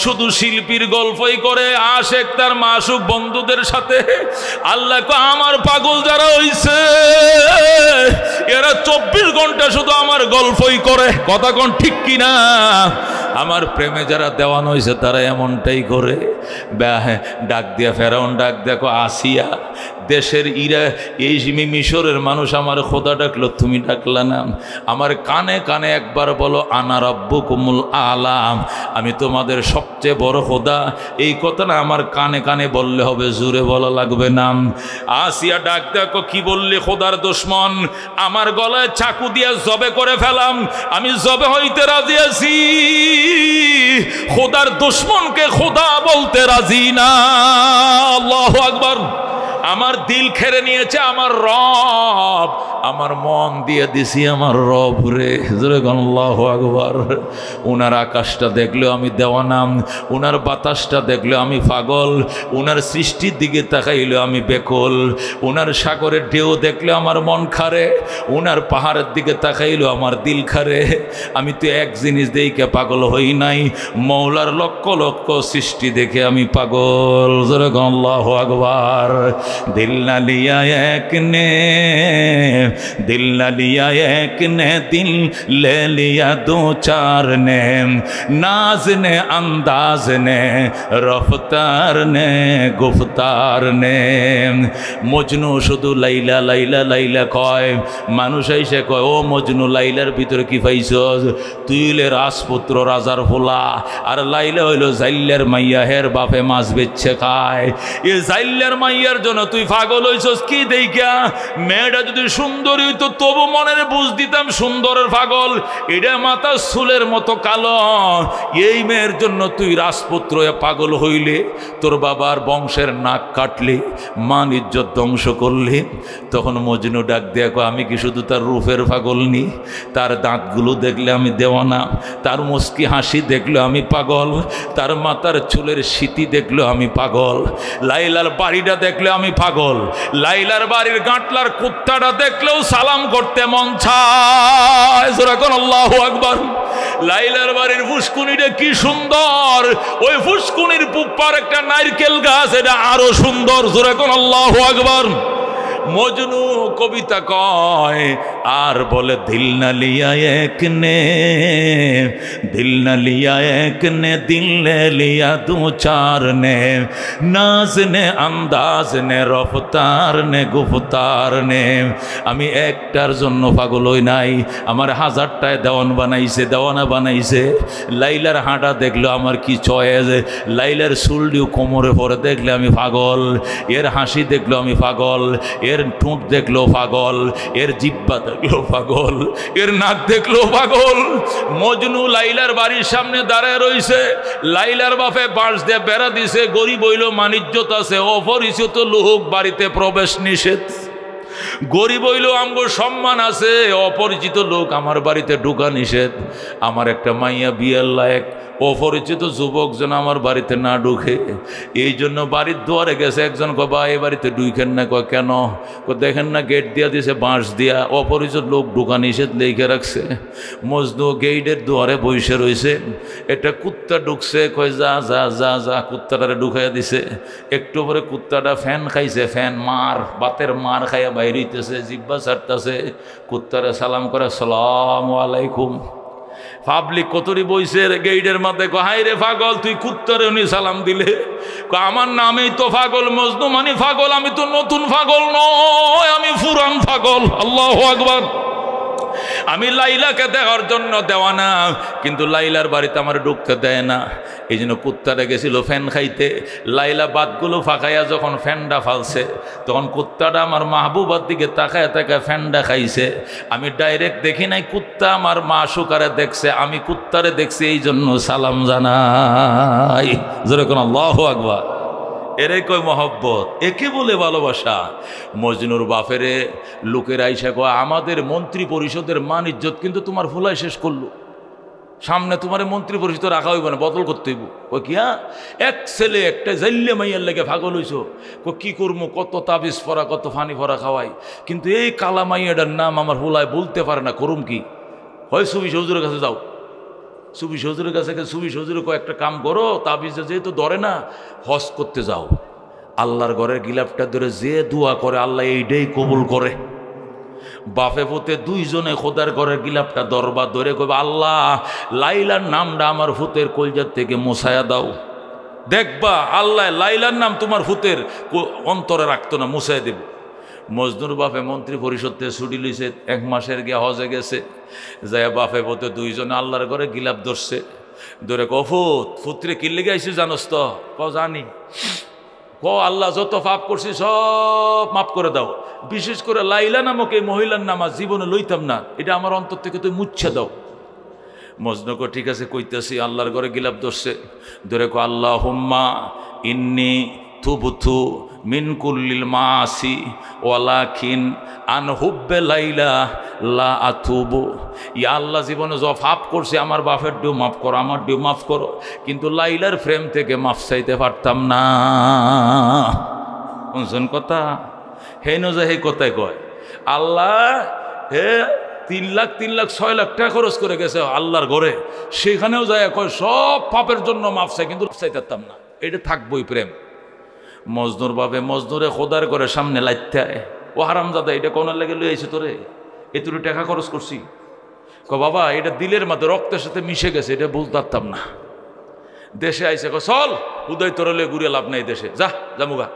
শুধু শিল্পীর গল্পই করে, আশেক তার মাসুক বন্ধুদের সাথে। আল্লাহ আমার পাগল যারা হইছে এরা 24 ঘন্টা শুধু আমার গল্পই করে, কথা কোন ঠিক কিনা? আমার প্রেমে যারা দেওয়ান হয়েছে তারা এমনটাই করে। ডাক দিয়া ফেরাউন ডাক দেখো আসিয়া দেশের এই মিশরের মানুষ আমার খোদা ডাকলো, তুমি ডাকলা না। আমার কানে কানে একবার বলো আনা রাব্বুকুমুল আলাম, আমি তোমাদের সবচেয়ে বড় খোদা। এই কথাটা আমার কানে কানে বললে হবে, জোরে বলা লাগবে না। আসিয়া ডাক দেখো কি বললি খোদার দুশমন, আমার গলায় চাকু দিয়ে জবে করে ফেলাম, আমি জবে হইতে রাজি আছি, খোদার দুশমনকে খোদা বলতে রাজি না। আল্লাহু আকবার। আমার দিল খেড়ে নিয়েছে আমার রব, আমার মন দিয়ে দিছি আমার রব রে। আল্লাহু আকবার। উনার আকাশটা দেখলেও আমি দেওয়ানা, উনার বাতাসটা দেখলেও আমি পাগল, উনার সৃষ্টির দিকে তাকাইলেও আমি বেকল, উনার সাগরের ঢেউ দেখলেও আমার মন খারে, উনার পাহাড়ের দিকে তাকাইলেও আমার দিল খারে। আমি তো এক জিনিস দেখে পাগল হই নাই, মৌলার লক্ষ লক্ষ সৃষ্টি দেখে আমি পাগল। আল্লাহু আকবার। दिल न लिया एक ने, दिल न लिया एक ने, दिल ले लिया दो चार ने, नाज ने अंदाज ने रफ्तार ने गुफ्तार ने। মজনু শুধু লাইলা লাইলা লাইলা কয়, মানুষ এসে কয় ও মজনু লাইলার ভিতরে কি পাইছস? তুই হইলে রাজপুত্র রাজার ফোলা, আর লাইলা হইল জাইল্লার মাইয়া, হের বাপে মাছ বেচছে খায়। এ জাইল্লার মাইয়ার জন্য তুই পাগল হইছস কি দেইখা? মেয়েটা যদি সুন্দরী হইতো তবু মনের বুঝ দিতাম সুন্দরের পাগল, এটা মাথা চুলের মতো কালো। এই মেয়ের জন্য তুই রাজপুত্র হয়ে পাগল হইলে, তোর বাবার বংশের নাক কাটলি, মান ইজ্জত ধ্বংস করলি। তখন মজনু ডাক দেখো আমি কি শুধু তার রূপের পাগল নি, তার দাঁতগুলো দেখলে আমি দেওয়ানা, তার মুস্কি হাসি দেখলে আমি পাগল, তার মাথার চুলের স্মৃতি দেখলে আমি পাগল, লাইলার বাড়িটা দেখলে আমি পাগল, লাইলার বাড়ির গাঁটলার কুত্তাটা দেখলেও সালাম করতে মন চায়। আল্লাহু আকবার। লাইলার বাড়ির ফুসকুনিটা কি সুন্দর, ওই ফুসকুনির পুপ্পার একটা নারকেল গাছ, এটা আরো সুন্দর। জোরে কোন আল্লাহু আকবার। মজনু কবিতা কয় আর বলে দিল না লিয়া এক নে, দিল না লিয়া এক নে, দিল নে লিয়া দু চার নে, নাজ নে আন্দাজ নে রফতার নে গুফতার নে। আমি একটার জন্য পাগল হই নাই, আমার হাজারটায় দেওয়ান বানাইছে, দেওয়ানা বানাইছে। লাইলার হাঁটা দেখলো আমার কি চয়েস, লাইলার চুলডিও কোমরে পরে দেখলে আমি পাগল, এর হাসি দেখলো আমি পাগল, এর ঠোঁট দেখলো পাগল, এর জিহ্বা দেখলো পাগল, এর নাক দেখলো পাগল। মজনু লাইলার বাড়ির সামনে দাঁড়ায় রইছে, লাইলার বাপে বাঁশ দিয়ে বেড়া দিছে, গরিব হইল মানিজ্যত আছে, অপরিচিত লোক বাড়িতে প্রবেশ নিষেধ। গরিব হইল আমগো সম্মান আছে, অপরিচিত লোক আমার বাড়িতে ঢুকা নিষেধ। আমার একটা মাইয়া বিয়ের লায়ক, অপরিচিত যুবক যেন আমার বাড়িতে না ঢুকে। এই জন্য বাড়ির দুয়ারে গেছে একজন, কবা এই বাড়িতে ঢুকেন না। কয় কেন? দেখেন না গেট দিয়া দিয়েছে বাঁশ দিয়া, অপরিচিত লোক ঢুকা নিষেধ লিখে রাখছে। মজনু গেটের দুয়ারে বসে রয়েছে, একটা কুত্তা ঢুকছে, কয় যা যা যা যা, কুত্তাটারে ঢুকাইয়া দিছে। একটু পরে কুত্তাটা ফ্যান খাইছে, ফ্যান মার বাতের মার খাইয়া বাইরে হইতেছে, জিব্বা ছাড়তেছে। কুত্তারে সালাম করে আসসালামু আলাইকুম। পাবলিক কতরি বইছে গেইটের মাথায়, হাই রে পাগল, তুই কুত্তারে উনি সালাম দিলে? আমার নামেই তো পাগল, মজনু মানে পাগল, আমি তো নতুন পাগল নয়, আমি পুরান পাগল। আল্লাহু আকবার। আমি লাইলাকে দেওয়ার জন্য দেওয়ানা, কিন্তু লাইলার বাড়িতে আমার ঢুকতে দেয় না। এই জন্য কুত্তাটা গেছিল ফ্যান খাইতে। লাইলা বাতগুলো ফাঁকাইয়া যখন ফ্যানটা ফালছে, তখন কুত্তাটা আমার মাহবুবার দিকে তাকায় তাকায় ফ্যানটা খাইছে। আমি ডাইরেক্ট দেখি নাই, কুত্তা আমার মা সুকারে দেখছে, আমি কুত্তারে দেখছি, এই জন্য সালাম জানাই। যেরকম আল্লাহু আকবার। এরে কয় মহব্বত, একে বলে ভালোবাসা। মজনুর বাপেরে লোকের আইসা কয় আমাদের মন্ত্রী পরিষদের মান ইজ্জত কিন্তু তোমার ফুলাই শেষ করলো, সামনে তোমার মন্ত্রী পরিষদ রাখা হইব না, বদল করতে হইব। কই কিয়া? এক ছেলে একটা জাইল্লে মাইয়ার লেগে পাগল হইছ। কই কি করবো, কত তাবিজ পরা, কত ফানি পরা খাওয়াই, কিন্তু এই কালা মাইয়াটার নাম আমার ফুলাই বলতে পারে না, করুম কি? হয় সুবি হুজুরের কাছে যাও, সুবি হুজুরের কাছে, সুবি হুজুরে কয়েকটা কাম করো, তাবিজে যেহেতু ধরে না, হজ করতে যাও। আল্লাহর ঘরের গিলাপটা ধরে যে দোয়া করে আল্লাহ এইটাই কবুল করে। বাপে পুতে দুইজনে খোদার ঘরের গিলাপটা দরবার ধরে কইবে, আল্লাহ লাইলার নামটা আমার ফুতের কলজার থেকে মুছায়া দাও। দেখবা আল্লাহ লাইলার নাম তোমার ফুতের অন্তরে রাখতো না, মুছাই দেব। মজনুর বাপে মন্ত্রী পরিষদ থেকে ছুটি লইছে, 1 মাসের গিয়া হজে গেছে, যায় বাপে পুতে দুইজনে আল্লাহর ঘরে গিলাপ ধরছে, ধরে কফুত ফুতরে কিল্লে গাইছে জানোস তো? জানি। আল্লাহ যত পাপ করছি সব মাফ করে দাও, বিশেষ করে লাইলা নামক এই মহিলার নাম আর জীবনে লইতাম না, এটা আমার অন্তর থেকে তুই মুচ্ছে দাও। মজনু কো ঠিক আছে কইতেছি। আল্লাহর ঘরে গিলাপ ধরছে, ধরে কো আল্লাহুম্মা ইন্নী তুবতু মিন কুল্লিল মাসি ওয়ালাকিন আন হুব্বে লাইলা লা আতুবু। ইয়া আল্লাহ, জীবনে যা পাপ করছে আমার বাপের ডিউ মাফ করো, আমার ডিউ মাফ করো, কিন্তু লাইলার প্রেম থেকে মাফ চাইতে পারতাম না। শুনছেন কথা? হে নজা হে কথাই কয় আল্লাহ হে 3 লাখ 6 লাখ টাকা খরচ করে গেছে আল্লাহর ঘরে, সেখানেও যায় কয় সব পাপের জন্য মাফ চাই, কিন্তু চাইতে পারতাম না। এটা থাকবই প্রেম। মজনুর বাবে মজনুরে খোদার করে সামনে লাইতে, ও হারামজাদা এটা কোনার লেগে লই আইছে তোরে, এতুটু টাকা খরচ করছি। বাবা এটা দিলের মধ্যে রক্তের সাথে মিশে গেছে, এটা বুঝতে পারতাম না। দেশে আইসে চল উদয় তরলে ঘুরে লাভ নাই, দেশে যা জামুগা।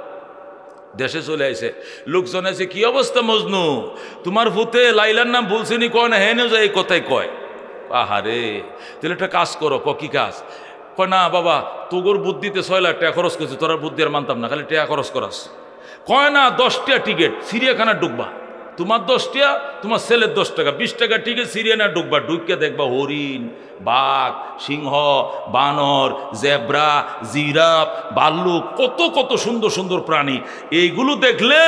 দেশে চলে আইসে, লোকজন আছে কি অবস্থা মজনু, তোমার ভূতে লাইলার নাম বলছেনি কয় না? হেন যায় এই কথাই কয়। আহারে তাহলে একটা কাজ করো। কি কাজ? কয় না বাবা তোর বুদ্ধিতে 6 লাখ টাকা খরচ করছে, তোর বুদ্ধি আর মানতাম না, খালি টাকা খরচ করাস। কয় না 10টা টিকিট চিড়িয়াখানা ঢুকবা, তোমার 10টা, তোমার ছেলের 10 টাকা, 20 টাকা টিকিট সিরিয়ানা ঢুকবা, ঢুকিয়ে দেখবা হরিণ, বাঘ, সিংহ, বানর, জেব্রা, জিরাফ, ভাল্লুক, কত কত সুন্দর সুন্দর প্রাণী। এইগুলো দেখলে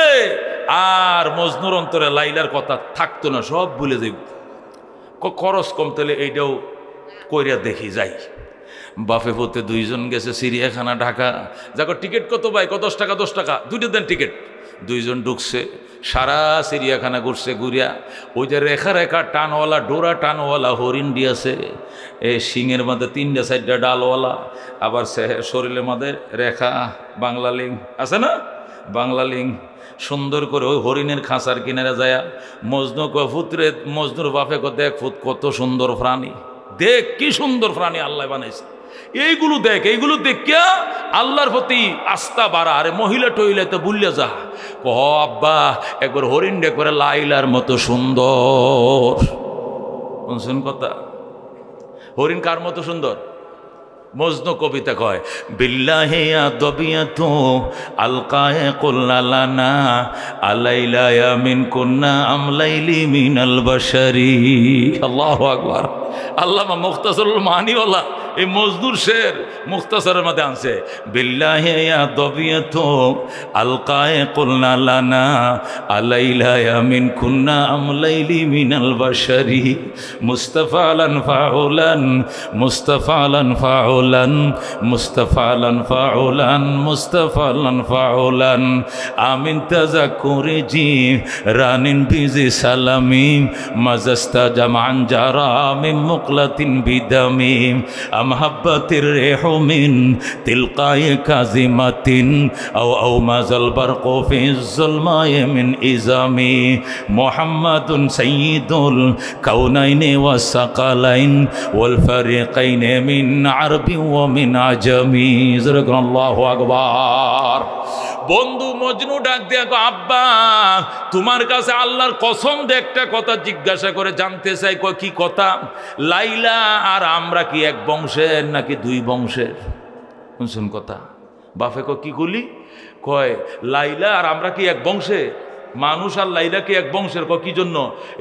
আর মজনুর অন্তরে লাইলার কথা থাকতো না, সব ভুলে যাইব। খরচ কম, তাহলে এইটাও কইরা দেখি যাই। বাপে পুতে দুইজন গেছে চিড়িয়াখানা ঢাকা, যাক টিকিট কত ভাই? 10 টাকা 10 টাকা, 2টা দেন টিকিট। দুইজন ঢুকছে, সারা চিড়িয়াখানা ঘুরছে, ঘুরিয়া ওই যে রেখা রেখা টানওয়ালা ডোরা টানওয়ালা হরিণ দিয়েছে, এই শিঙের মধ্যে 3টা 4টা ডালওয়ালা, আবার শরীরের মধ্যে রেখা বাংলা লিং আছে না, বাংলা লিং সুন্দর করে ওই হরিণের খাঁচার কিনারে যায় মজনু ফুতরে, মজনুর বাপে দেখ ফুত কত সুন্দর প্রাণী, দেখ কি সুন্দর প্রাণী আল্লাহ বানাইছে, এইগুলো দেখ, এইগুলো দেখিয়া আল্লাহর প্রতি আস্থা বাড়া। আরে মহিলা টহিলা তো বুঝলে যা আব্বা একবার হরিণ করে লাইলার মতো সুন্দর। শুনছেন কথা? হরিণ কার মতো সুন্দর? মজনু কবিতা কয় বিল্লাহি আদবিয়াতু আলকায়ে কুল্লালানা আলাইলা মিন কুন্না আমলাইলি মিনাল বাশারি। আল্লাহু আকবার। আল্লামা মুখতাসারুল মানিওয়ালা এই মজনুর শের মুখতাসারের মধ্যে আনছে, বিল্লাহি আদবিয়াতু আলকায়ে কুল্লালানা আলাইলা মিন কুন্না আমলাইলি মিনাল বাশারি মুস্তাফালান ফাউলান মুস্তাফালান ফাউলান মুস্তাফালান ফাউলান মুস্তাফালান ফাউলান আমিন তাযাক্কুরি জি রানিন বিজি সালামি মাজাস্তা জামান জারা মিন মুকলাতিন বিদামি আমহাব্বাতির রিহু মিন তিলকায়ে কাজিমাতিন আও মাযাল বারকু ফি যুলমায়ে মিন ইজামি মুহাম্মাদুন সাইয়্যিদুল কাউনাইনি ওয়াস সাকালাইন ওয়াল ফারিকাইনি মিন আরবি ওয়া মিন আজামি। আল্লাহু আকবার। বন্ধু মজনু ডাক দিয়া গো আব্বা তোমার কাছে আল্লাহর কসম দিয়ে একটা কথা জিজ্ঞাসা করে জানতে চাই। কি কথা? লাইলা আর আমরা কি এক বংশের নাকি 2 বংশের? শুনছেন কথা? বাপে কি গুলি কয় লাইলা আর আমরা কি এক বংশে? মানুষ আর লাইলা কি এক বংশের? কি জন্য?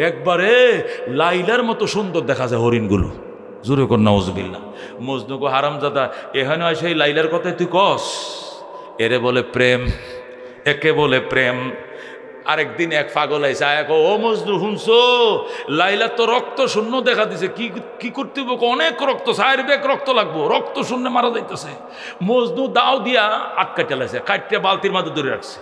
একবারে লাইলার মতো সুন্দর দেখা যায় হরিণগুলো। জোরে কর নাউজুবিল্লাহ। মজনু গো হারামজাদা এখানে হয় সেই লাইলার কথাই তুই কস? এরে বলে প্রেম, একে বলে প্রেম। আরেকদিন এক পাগল আইসা আয়া ও মজনু শুনছো লাইলা তো রক্ত শূন্য দেখা দিছে, কি করতে হবে? অনেক রক্ত, 4 ব্যাগ রক্ত লাগবো, রক্ত শূন্য মারা যাইতেছে। মজনু দাও দিয়া আটকা চালাইছে, কাটতে বালতির মাঝে ধরে রাখছে,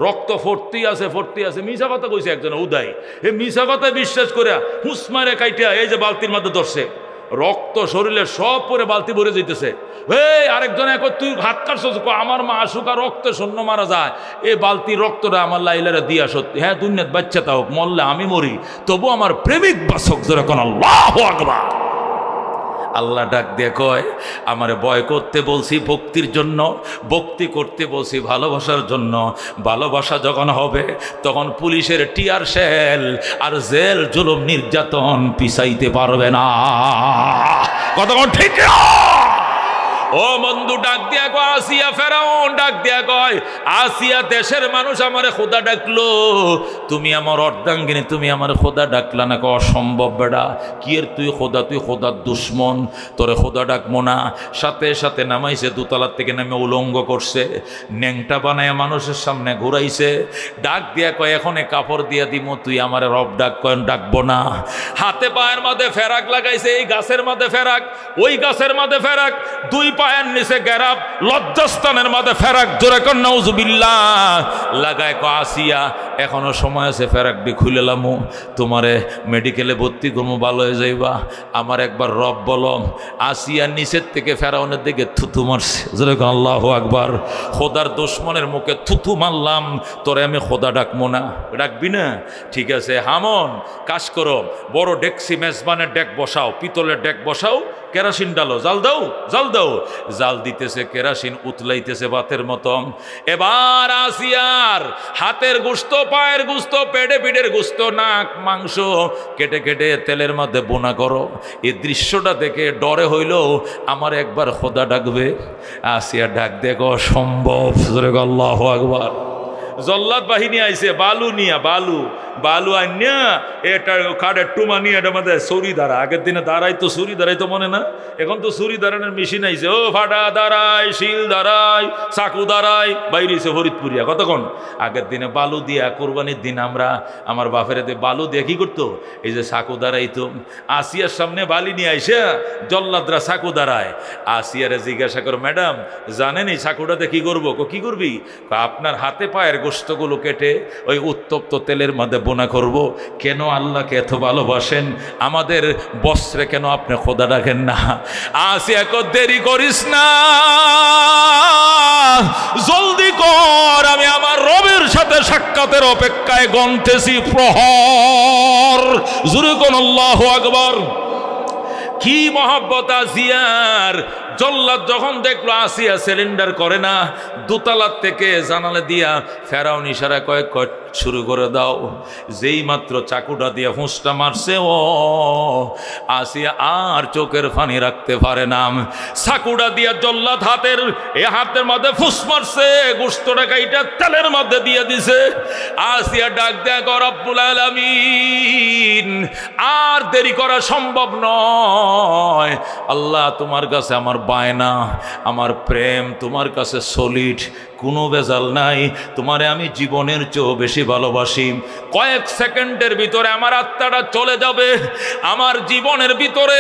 রক্ত ফর্তি আছে ফর্তি আছে। মিশা কথা কইছে একজন উদয়, এ মিশা কথায় বিশ্বাস করে হুঁস মারে কাইটা এই যে বালতির মাঝে ধরছে, রক্ত শরীরে সব পরে বালতি ভরে যেতেছে। এই আরেকজন এক তুই হাত কাটছিস, আমার মা আসুক আর রক্ত শূন্য মারা যায়, এই বালতির রক্তটা আমার লাইলারে দিয়া সত্যি। হ্যাঁ দুনিয়াত বাচ্চা তা হোক, মরলে আমি মরি, তবু আমার প্রেমিক বাসক যেরকম আল্লাহু আকবার। আল্লাহ ডাক দিয়ে কয়, আমারে ভয় করতে বলছি ভক্তির জন্য, ভক্তি করতে বলছি ভালোবাসার জন্য। ভালোবাসা যখন হবে তখন পুলিশের টিয়ার শেল আর জেল জুলুম নির্যাতন পিছাইতে পারবে না। কতক্ষণ ঠিক না? ও বন্ধু ডাক দিয়া কয়, আসিয়া ফেরাউন ডাক দিয়া কয়, আসিয়া দেশের মানুষ আমারে খোদা ডাকলো, তুমি আমার অর্ধাঙ্গিনী, তুমি আমার খোদা ডাকলা না? অসম্ভব বেড়া, কি এর তুই খোদা, তুই খোদার দুশ্মন, তোরে খোদা ডাকবো না। সাথে সাথে নামাইছে, দোতলার থেকে নামে উলঙ্গ করছে, ন্যাংটা বানায় মানুষের সামনে ঘুরাইছে। ডাক দিয়া কয়, এখন কাপড় দিয়া দিমু, তুই আমার রব ডাক, কয় ডাকবো না। হাতে পায়ের মাঝে ফেরাক লাগাইছে, এই গাছের মাঝে ফেরাক, ওই গাছের মাঝে ফেরাক, দুই পায়ের নিচে গেরাব, লজ্জাস্থানের মাঝে ফেরাক, জোরে কর নাউজুবিল্লাহ। লাগায় কয়, আসিয়া এখনো সময় আছে, ফেরাকটি খুলে লামু, তোমারে মেডিকেলে ভর্তি করবো, ভালো হয়ে যাইবা। আমার একবার রব বলম। আসিয়া নিচের থেকে ফেরাউনের দিকে থুথু মারছে, জোরে কর আল্লাহু আকবার। খোদার দুশমনের মুখে থুথু মারলাম, তোরে আমি খোদা ডাকবো না। ডাকবি না? ঠিক আছে, হামন কাজ করো, বড় ডেকসি মেজবানের ডেক বসাও, পিতলের ডেক বসাও, কেরাসিন ডালো, জাল দাও, জাল দাও। জাল দিতেছে, কেরাসিন উতলাইতেছে বাতের মতন। এবার আসিয়ার হাতের গোস্ত, পায়ের গোস্ত, পেটে পিঠের গোস্ত, নাক মাংস কেটে কেটে তেলের মধ্যে বোনা করো। এই দৃশ্যটা দেখে ডরে হইল আমার একবার খোদা ডাকবে। আসিয়া ডাক দেখো, সম্ভব, আল্লাহু আকবার। জল্লাদ বাহিনী আইছে, বালু নিয়া, বালু বালু আনিয়া এটা কাঠের টুমা নিয়ে এটা মধ্যে ছুরি দাঁড়া। আগের দিনে দাঁড়াইতো, ছুরি দাঁড়াইতো মনে না? এখন তো ছুরি দাঁড়ানোর মেশিন আইছে। ও ফাটা দাঁড়ায়, শিল দাঁড়ায়, চাকু দাঁড়ায়, বাইরেছে ফরিদপুরিয়া। কতক্ষণ আগের দিনে বালু দিয়া, কোরবানির দিন আমরা আমার বাপের বালু দিয়ে কি করতো, এই যে চাকু দাঁড়াইতো। আসিয়ার সামনে বালি নিয়ে আইসে জল্লাদরা চাকু দাঁড়ায়। আসিয়ারে জিজ্ঞাসা করো, ম্যাডাম জানেন এই চাকুটাতে কি করবো? কি করবি? আপনার হাতে পায়ের গোশতগুলো কেটে ওই উত্তপ্ত তেলের মধ্যে বোনা করব। কেন আল্লাহকে এত ভালোবাসেন, আমাদের বস্ত্রে কেন আপনি খোদা ডাকেন না? আসিয়া কো, দেরি করিস না, জলদি কর, আমি আমার রবের সাথে সাক্ষাতের অপেক্ষায় গন্তেছি প্রহর। জোরে কোন আল্লাহু আকবার। কি মহব্বত আসিয়ার! জল্লাদ যখন দেখলো আসিয়া সিলিন্ডার করে না, দোতলার থেকে জানালা দিয়া ফেরাউন ইশারা কয়েক শুরু করে দাও। যেই মাত্র চাকুটা দিয়ে হুঁসটা মারছে, ও আসিয়া আর চোখের পানি রাখতে পারে না। চাকুটা দিয়া জল্লাদ হাতের মধ্যে ফুস মারছে, গোশতটা কাইটা তেলের মধ্যে দিয়ে দিছে। আসিয়া ডাক দেয়া, রব্বুল আলামিন, আর দেরি করা সম্ভব নয়। আল্লাহ তোমার কাছে আমার বায়না, আমার প্রেম তোমার কাছে সলিড, কোনো ভেজাল নাই। তোমারে আমি জীবনের চেয়েও বেশি ভালোবাসি। কয়েক সেকেন্ডের ভিতরে আমার আত্মাটা চলে যাবে। আমার জীবনের ভিতরে,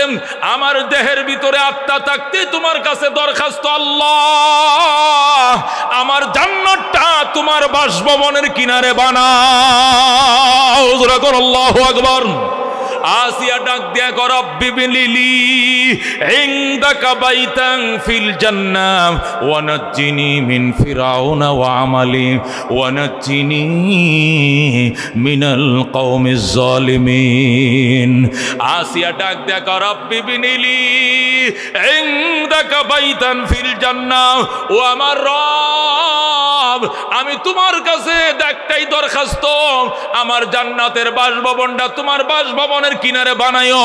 আমার দেহের ভিতরে আত্মা থাকতে তোমার কাছে দরখাস্ত, আল্লাহ আমার জান্নাতটা তোমার বাসভবনের কিনারে বানাও। আল্লাহু আকবার। আসিয়া ডাক দিয়া কর, রব্বি বিলিলি ইনদাকা বাইতান ফিল জান্নাহ ওয়া নাজ্জিনি মিন ফিরাউনা ওয়া আমালি ওয়া নাজ্জিনি মিনাল কওমিজ জালিমিন। আসিয়া ডাক দিয়া কর, রব্বি বিলিলি ইনদাকা বাইতান ফিল জান্নাহ, ও আমার রব, আমি তোমার কাছে একটাই দরখাস্ত, আমার জান্নাতের বাসভবনটা তোমার বাসভবনের কিনারে বানায়ো।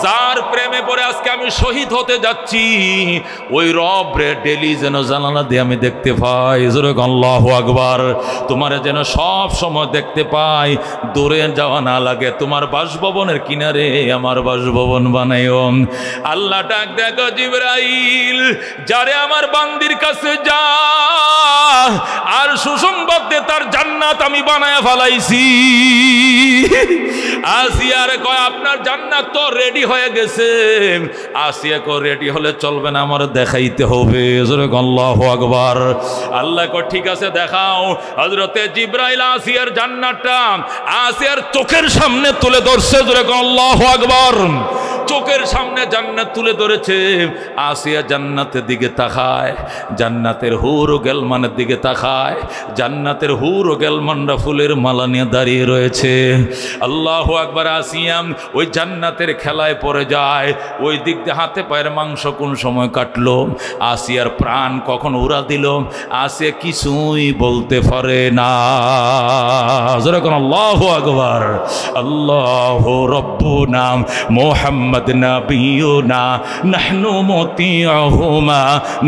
যার প্রেমে পড়ে আজকে আমি শহীদ হতে যাচ্ছি, ওই রব রে ডেলি যেন জানালা দিয়ে আমি দেখতে পাই। জোরে আল্লাহু আকবার। তোমার যেন সব সময় দেখতে পাই, দূরে যাওয়া না লাগে, তোমার বাসভবনের কিনারে আমার বাসভবন বানায়ো। আল্লাহ ডাক দেখো, জিবরাইল, যারে আমার বান্দির কাছে যা আর সুসংবাদ দে, তার জান্নাত আমি বানায়া ফেলাইছি। আসিয়ারে কয়, আপনার জান্নাত তো রেডি হয়ে গেছে। আসিয়া কয়, রেডি হলে চলবে না, আমার দেখাইতে হবে। আল্লাহু আকবার। আল্লাহ কয়, ঠিক আছে দেখাও। হযরতে জিবরাইল আসিয়ার জান্নাতটা আসিয়ার চোখের সামনে তুলে ধরছে। আল্লাহু আকবার। চোখের সামনে জান্নাত তুলে ধরেছে। আসিয়া জান্নাতের দিকে তাকায়, জান্নাতের হুর ও গেলমানের দিকে তাকায়, জান্নাতের হুর ও গেলমানরা ফুলের মালা নিয়ে দাঁড়িয়ে রয়েছে। আল্লাহু আকবার। আসিয়া ওই জান্নাতের খেলায় পড়ে যায়। ওই দিক দিয়ে হাতে পায়ের মাংস কোন সময় কাটলো, আসিয়ার প্রাণ কখন উড়া দিল, আসিয়া কিছুই বলতে পারে না। যেরকম আল্লাহু আকবার। আল্লাহু রব্বুনা মুহাম্মদ নবিয়ুনা নাহনু মুতিউহুমা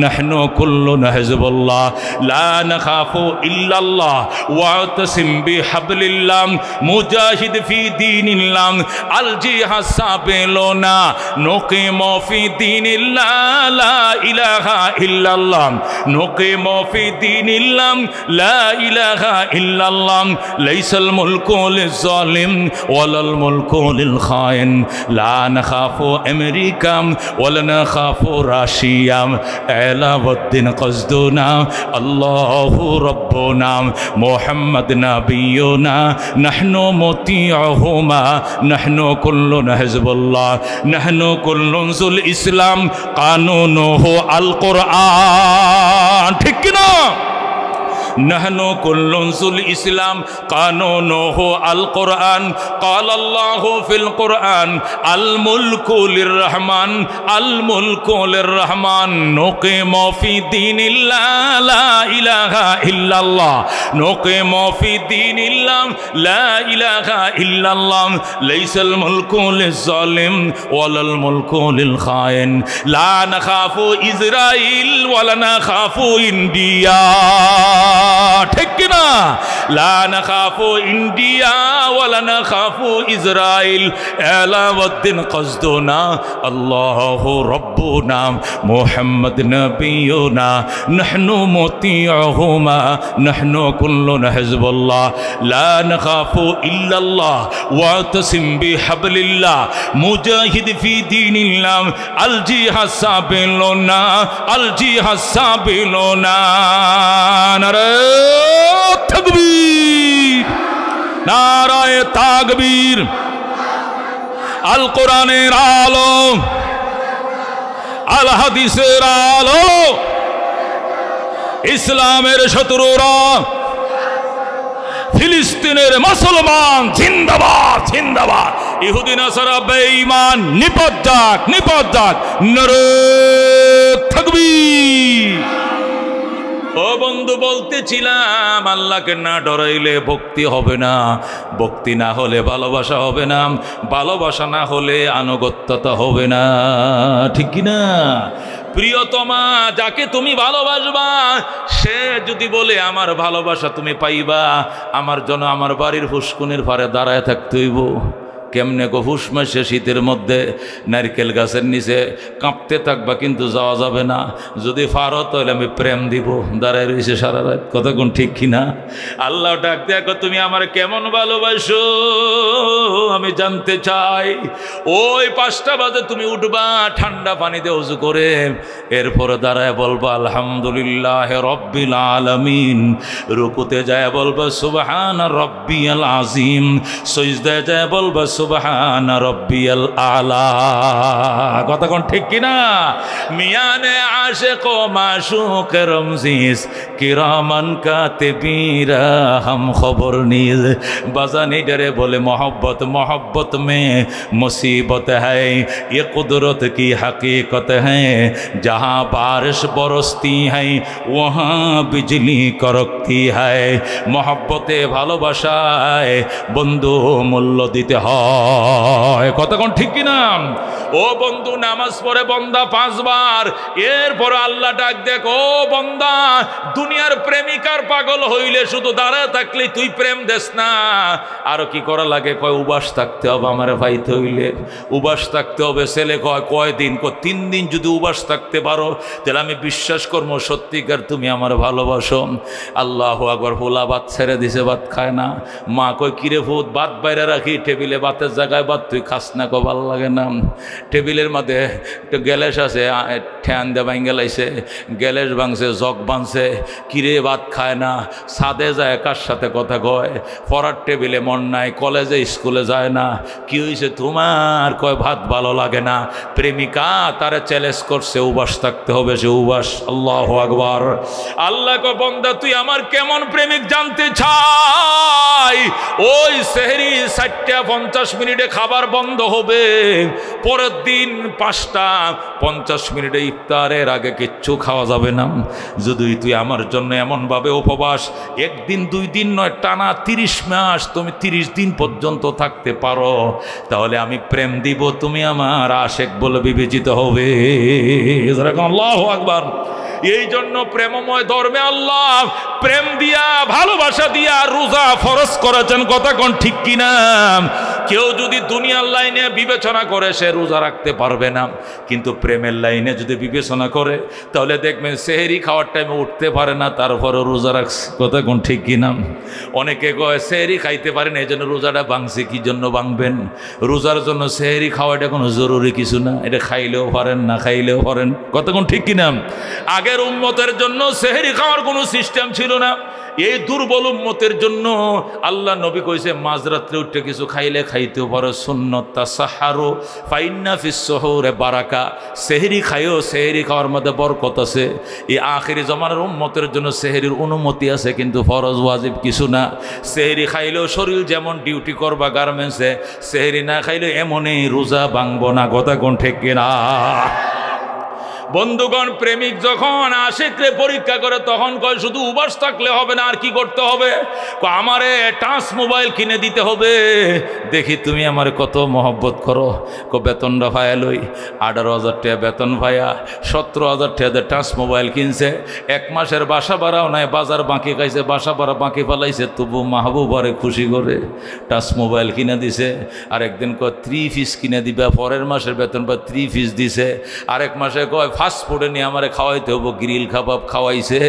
নাহনু কুল্লুনা হিজবুল্লাহ লা নাখাফু ইল্লাল্লাহ ওয়াতাসিম বিহাবলিল্লাহ মুজাহিদ ফি দীনিল্লাহ আল জিহাদ সাবিলুনা নুকিমু ফি দীনিল্লাহ লা ইলাহা ইল্লাল্লাহ নুকিমু ফি দীনিল্লাহ লা ইলাহা ইল্লাল্লাহ লাইসাল মুলকু লিজ-জালিম ওয়ালাল মুলকু লিল খায়েন লা নাখাফু আমেরিকা ওয়ালা নাখাফু রাশিয়া আলাউদ্দিন কসদুনা আল্লাহু রাব্বুনা মুহাম্মদ নবিয়ুনা নাহনু মুতিউহুমা নাহনু কুল্লুনা হিজবুল্লাহ নাহনু কুল্লুন যুল ইসলাম কানুনুহু আল কুরআন। ঠিক কি না? نحن كل الإسلام قانونه القرآن قال الله في القرآن الملك للرحمن الملك للرحمن نقيم في دين الله لا إله إلا الله نقيم في دين الله لا إله إلا الله ليس الملك للظالم ولا الملك للخائن لا نخاف إسرائيل ولا نخاف إنديا ঠিক কিনা? লা নাখাফু ইন্ডিয়া ওয়ালা নাখাফু ইসরাইল আলাউদ্দিন কসদুনা আল্লাহু রাব্বুনা মুহাম্মদ নবিয়ুনা নাহনু মুতিউহুমা নাহনু কুল্লুনা হিজবুল্লাহ লা নাখাফু ইল্লাল্লাহ ওয়াতাসিম বিহাবলিল্লাহ মুজাহিদ ফি দীনিল্লাহ আল জিহাদ সাবিলুনা আল জিহাদ সাবিলুনা। তাকবীর, নারায়ে তাকবীর। আল কোরআনের আলো, আল হাদিসের আলো, ইসলামের শত্রুরা, ফিলিস্তিনের মুসলমান জিন্দাবাদ জিন্দাবাদ, ইহুদি নাসারা বেঈমান নিপাত যাক নিপাত যাক, নারে তাকবীর। ও বন্ধু, বলতেছিলাম আল্লাহকে না ডরাইলে ভক্তি হবে না, ভক্তি না হলে ভালোবাসা হবে না, ভালোবাসা না হলে আনুগত্যতা হবে না। ঠিক কি না? প্রিয়তমা যাকে তুমি ভালোবাসবা সে যদি বলে আমার ভালোবাসা তুমি পাইবা, আমার জন্য আমার বাড়ির ফুসকুনির পারে দাঁড়ায় থাকতে হইব। কেমনে গো? হুশ মাসে শীতের মধ্যে নারকেল গাছের নিচে কাঁপতে থাকবা, কিন্তু যাওয়া যাবে না। যদি ফারো তাহলে আমি প্রেম দিব, দাঁড়ায় রয়েছে সারা রাত। কতক্ষণ ঠিক কিনা? আল্লাহ ডাক দেখো তুমি আমার কেমন ভালোবাসো আমি জানতে চাই। ওই 5টা বাজে তুমি উঠবা ঠান্ডা পানিতে ওযু করে, এরপরে দাঁড়ায় বলবা আলহামদুলিল্লাহ রব্বিল আলামিন, রুকুতে যায় বলবা সুবহান রব্বিয়াল আযীম, সিজদায় যায় বলবা সুবহান রব্বিয়াল আলা। কতক্ষণ ঠিক কিনা? মিয়ানে আশিক ও মাশুক রমজিস কিরামান কাতিবিরা হাম খবর নিজ। বাজান এটারে বলে मोहब्बत, मोहब्बत में मुसीबत है, ये कुदरत की हकीकत है, जहाँ बारिश बरसती है वहाँ बिजली कड़कती है। मोहब्बते ভালোবাসায় বন্ধু মূল্য দিতে হয়। কতক্ষণ ঠিক কিনা? ও বন্ধু, নামাজ পড়ে বন্দা 5 বার, এরপর আল্লাহ ডাক দেখ, ও বন্দা দুনিয়ার প্রেমিকার পাগল হইলে শুধু দাঁড়ায় থাকলে তুই প্রেম দেস না, আরো কি করা লাগে? কয় উবাস থাকতে হবে, আমারে পাইতে হইলে উবাস থাকতে হবে। ছেলে কয় কয়দিন? 3 দিন যদি উবাস থাকতে পারো তাহলে আমি বিশ্বাস করবো সত্যিকার তুমি আমার ভালোবাসো। আল্লাহু আকবার। হোলা ভাত ছেড়ে দিছে, ভাত খায় না। মা কয় কিরে ভূত, ভাত বাইরে রাখি টেবিলে ভাত ভাতের জায়গায় ভাত তুই খাস না, কো ভাল লাগে না। টেবিলের মধ্যে একটু গ্যালেস আছে, ঠ্যান দিয়ে ভাঙ্গে লাইছে, গ্যালেস ভাঙছে, জগ ভাঙছে, কিরে ভাত খায় না, ছাদে যায় কার সাথে কথা কয়, পড়ার টেবিলে মন নাই, কলেজে স্কুলে যায় না, কি হয়েছে তোমার, কয় ভাত ভালো লাগে না। প্রেমিকা তারে চ্যালেঞ্জ করছে, উবাস থাকতে হবে, সে উবাস। আল্লাহু আকবার। আল্লাহ কয় বান্দা তুই আমার কেমন প্রেমিক জানতে চাই, ওই সেহরি 4:50 খাবার বন্ধ হবে, পরের দিন 5:50 ইফতারের আগে কিচ্ছু খাওয়া যাবে না। যদি তুই আমার জন্য এমনভাবে উপবাস 1 দিন 2 দিন নয়, টানা 30 মাস তুমি 30 দিন পর্যন্ত থাকতে পারো, তাহলে আমি প্রেম দিব, তুমি আমার আশেক বলে বিবেচিত হবে। আল্লাহু আকবার। এই জন্য প্রেমময় ধর্মে আল্লাহ প্রেম দিয়া, ভালোবাসা দিয়া রোজা ফরজ করেছেন। কথা কোন ঠিক কিনা? কেউ যদি দুনিয়ার লাইনে বিবেচনা করে সে রোজা রাখতে পারবে না, কিন্তু প্রেমের লাইনে যদি বিবেচনা করে তাহলে দেখবেন সেহরি খাওয়ার টাইমে উঠতে পারে না, তারপরে রোজা রাখছে। কথা কোন ঠিক কিনা? অনেকে কয় সেহরি খাইতে পারেন এই জন্য রোজাটা ভাঙছে। কি জন্য ভাঙবেন? রোজার জন্য সেহরি খাওয়াটা কোনো জরুরি কিছু না, এটা খাইলেও পারেন না খাইলেও পারেন। কথা কোন ঠিক কিনা? আগের উম্মতের জন্য সেহরি খাওয়ার কোনো সিস্টেম ছিল না, এই দুর্বল উম্মতের জন্য আল্লাহ নবী কইছে মাঝরাত্রে উঠে কিছু খাইলে খাইতেও পারো, সুন্নাত তাসাহারু ফাইন্না ফিস সুহুরে বারাকা। সেহরি খাইও, সেহরি খাওয়ার মধ্যে বরকত আছে। এই আখিরি জামানার উম্মতের জন্য সেহরির অনুমতি আছে, কিন্তু ফরজ ওয়াজিব কিছু না। সেহরি খাইলেও শরীর যেমন ডিউটি করবা গার্মেন্টসে, সেহরি না খাইলে এমনই রোজা ভাঙবো না। কথা কোন ঠিক কিনা? বন্ধুগণ, প্রেমিক যখন আশিকরে পরীক্ষা করে তখন কয় শুধু উবাস থাকলে হবে না, আর কি করতে হবে? আমারে টাচ মোবাইল কিনে দিতে হবে। দেখি তুমি আমার কত মহব্বত করো। বেতনটা ভাইয়া লই, 18,000 টাকা বেতন ভাইয়া, 17,000 টাকা টাচ মোবাইল কিনছে, 1 মাসের বাসা ভাড়াও নাই, বাজার বাকি খাইছে, বাসা ভাড়া বাকি ফেলাইছে, তবু মাহবুবারে খুশি করে টাচ মোবাইল কিনে দিছে। আরেকদিন কয় 3 পিস কিনে দিবা, পরের মাসের বেতন বা 3 পিস দিছে। আরেক মাসে কয় ফাস্ট ফুডে নিয়ে আমারে খাওয়াইতে হবো, গ্রিল কাবাব খাওয়াইছে।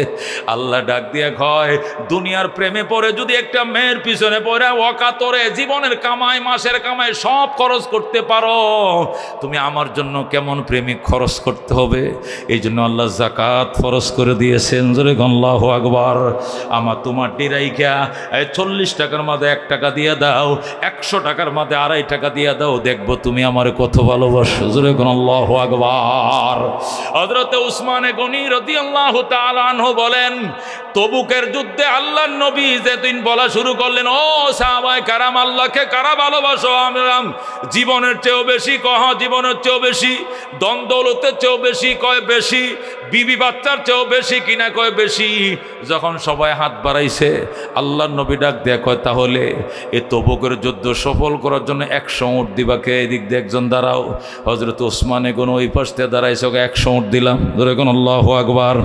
আল্লাহ ডাক দিয়ে কয় দুনিয়ার প্রেমে পড়ে যদি একটা মেয়ের পিছনে পড়ে অকাতরে জীবনের কামাই, মাসের কামাই সব খরচ করতে পারো, তুমি আমার জন্য কেমন প্রেমিক খরচ করতে হবে। এই জন্য আল্লাহ যাকাত ফরজ করে দিয়েছেন। জোরে আল্লাহু আকবার। আমার তোমার ডিরাইকা 40 টাকার মধ্যে 1 টাকা দিয়ে দাও, 100 টাকার মধ্যে 2.5 টাকা দিয়ে দাও, দেখবো তুমি আমার কত ভালোবাসো। জোরে আল্লাহু আকবার। হযরত উসমান গনি রাদিয়াল্লাহু তাআলা আনহু বলেন, তবুকের যুদ্ধে আল্লাহর নবী যেদিন বলা শুরু করলেন, ও সাহাবায়ে কারাম, আল্লাহকে কারা ভালোবাসো? আমরা জীবনের চেয়েও বেশি। কহ জীবনের চেয়েও বেশি, ধন দৌলতের চেয়েও বেশি, কয় বেশি, বিবি বাচ্চার চেয়েও বেশি কিনা, কয় বেশি। যখন সবাই হাত বাড়াইছে আল্লাহর নবী ডাক দেয়া কয়, তাহলে এ তবুকের যুদ্ধ সফল করার জন্য 100 উট দিবাকে। এদিক দিয়ে একজন দাঁড়াও। হযরত উসমানে কোন ওই পাশ থেকে দাঁড়াইছে, ওকে 100 উট দিলাম। ধরে কোন আল্লাহু আকবার।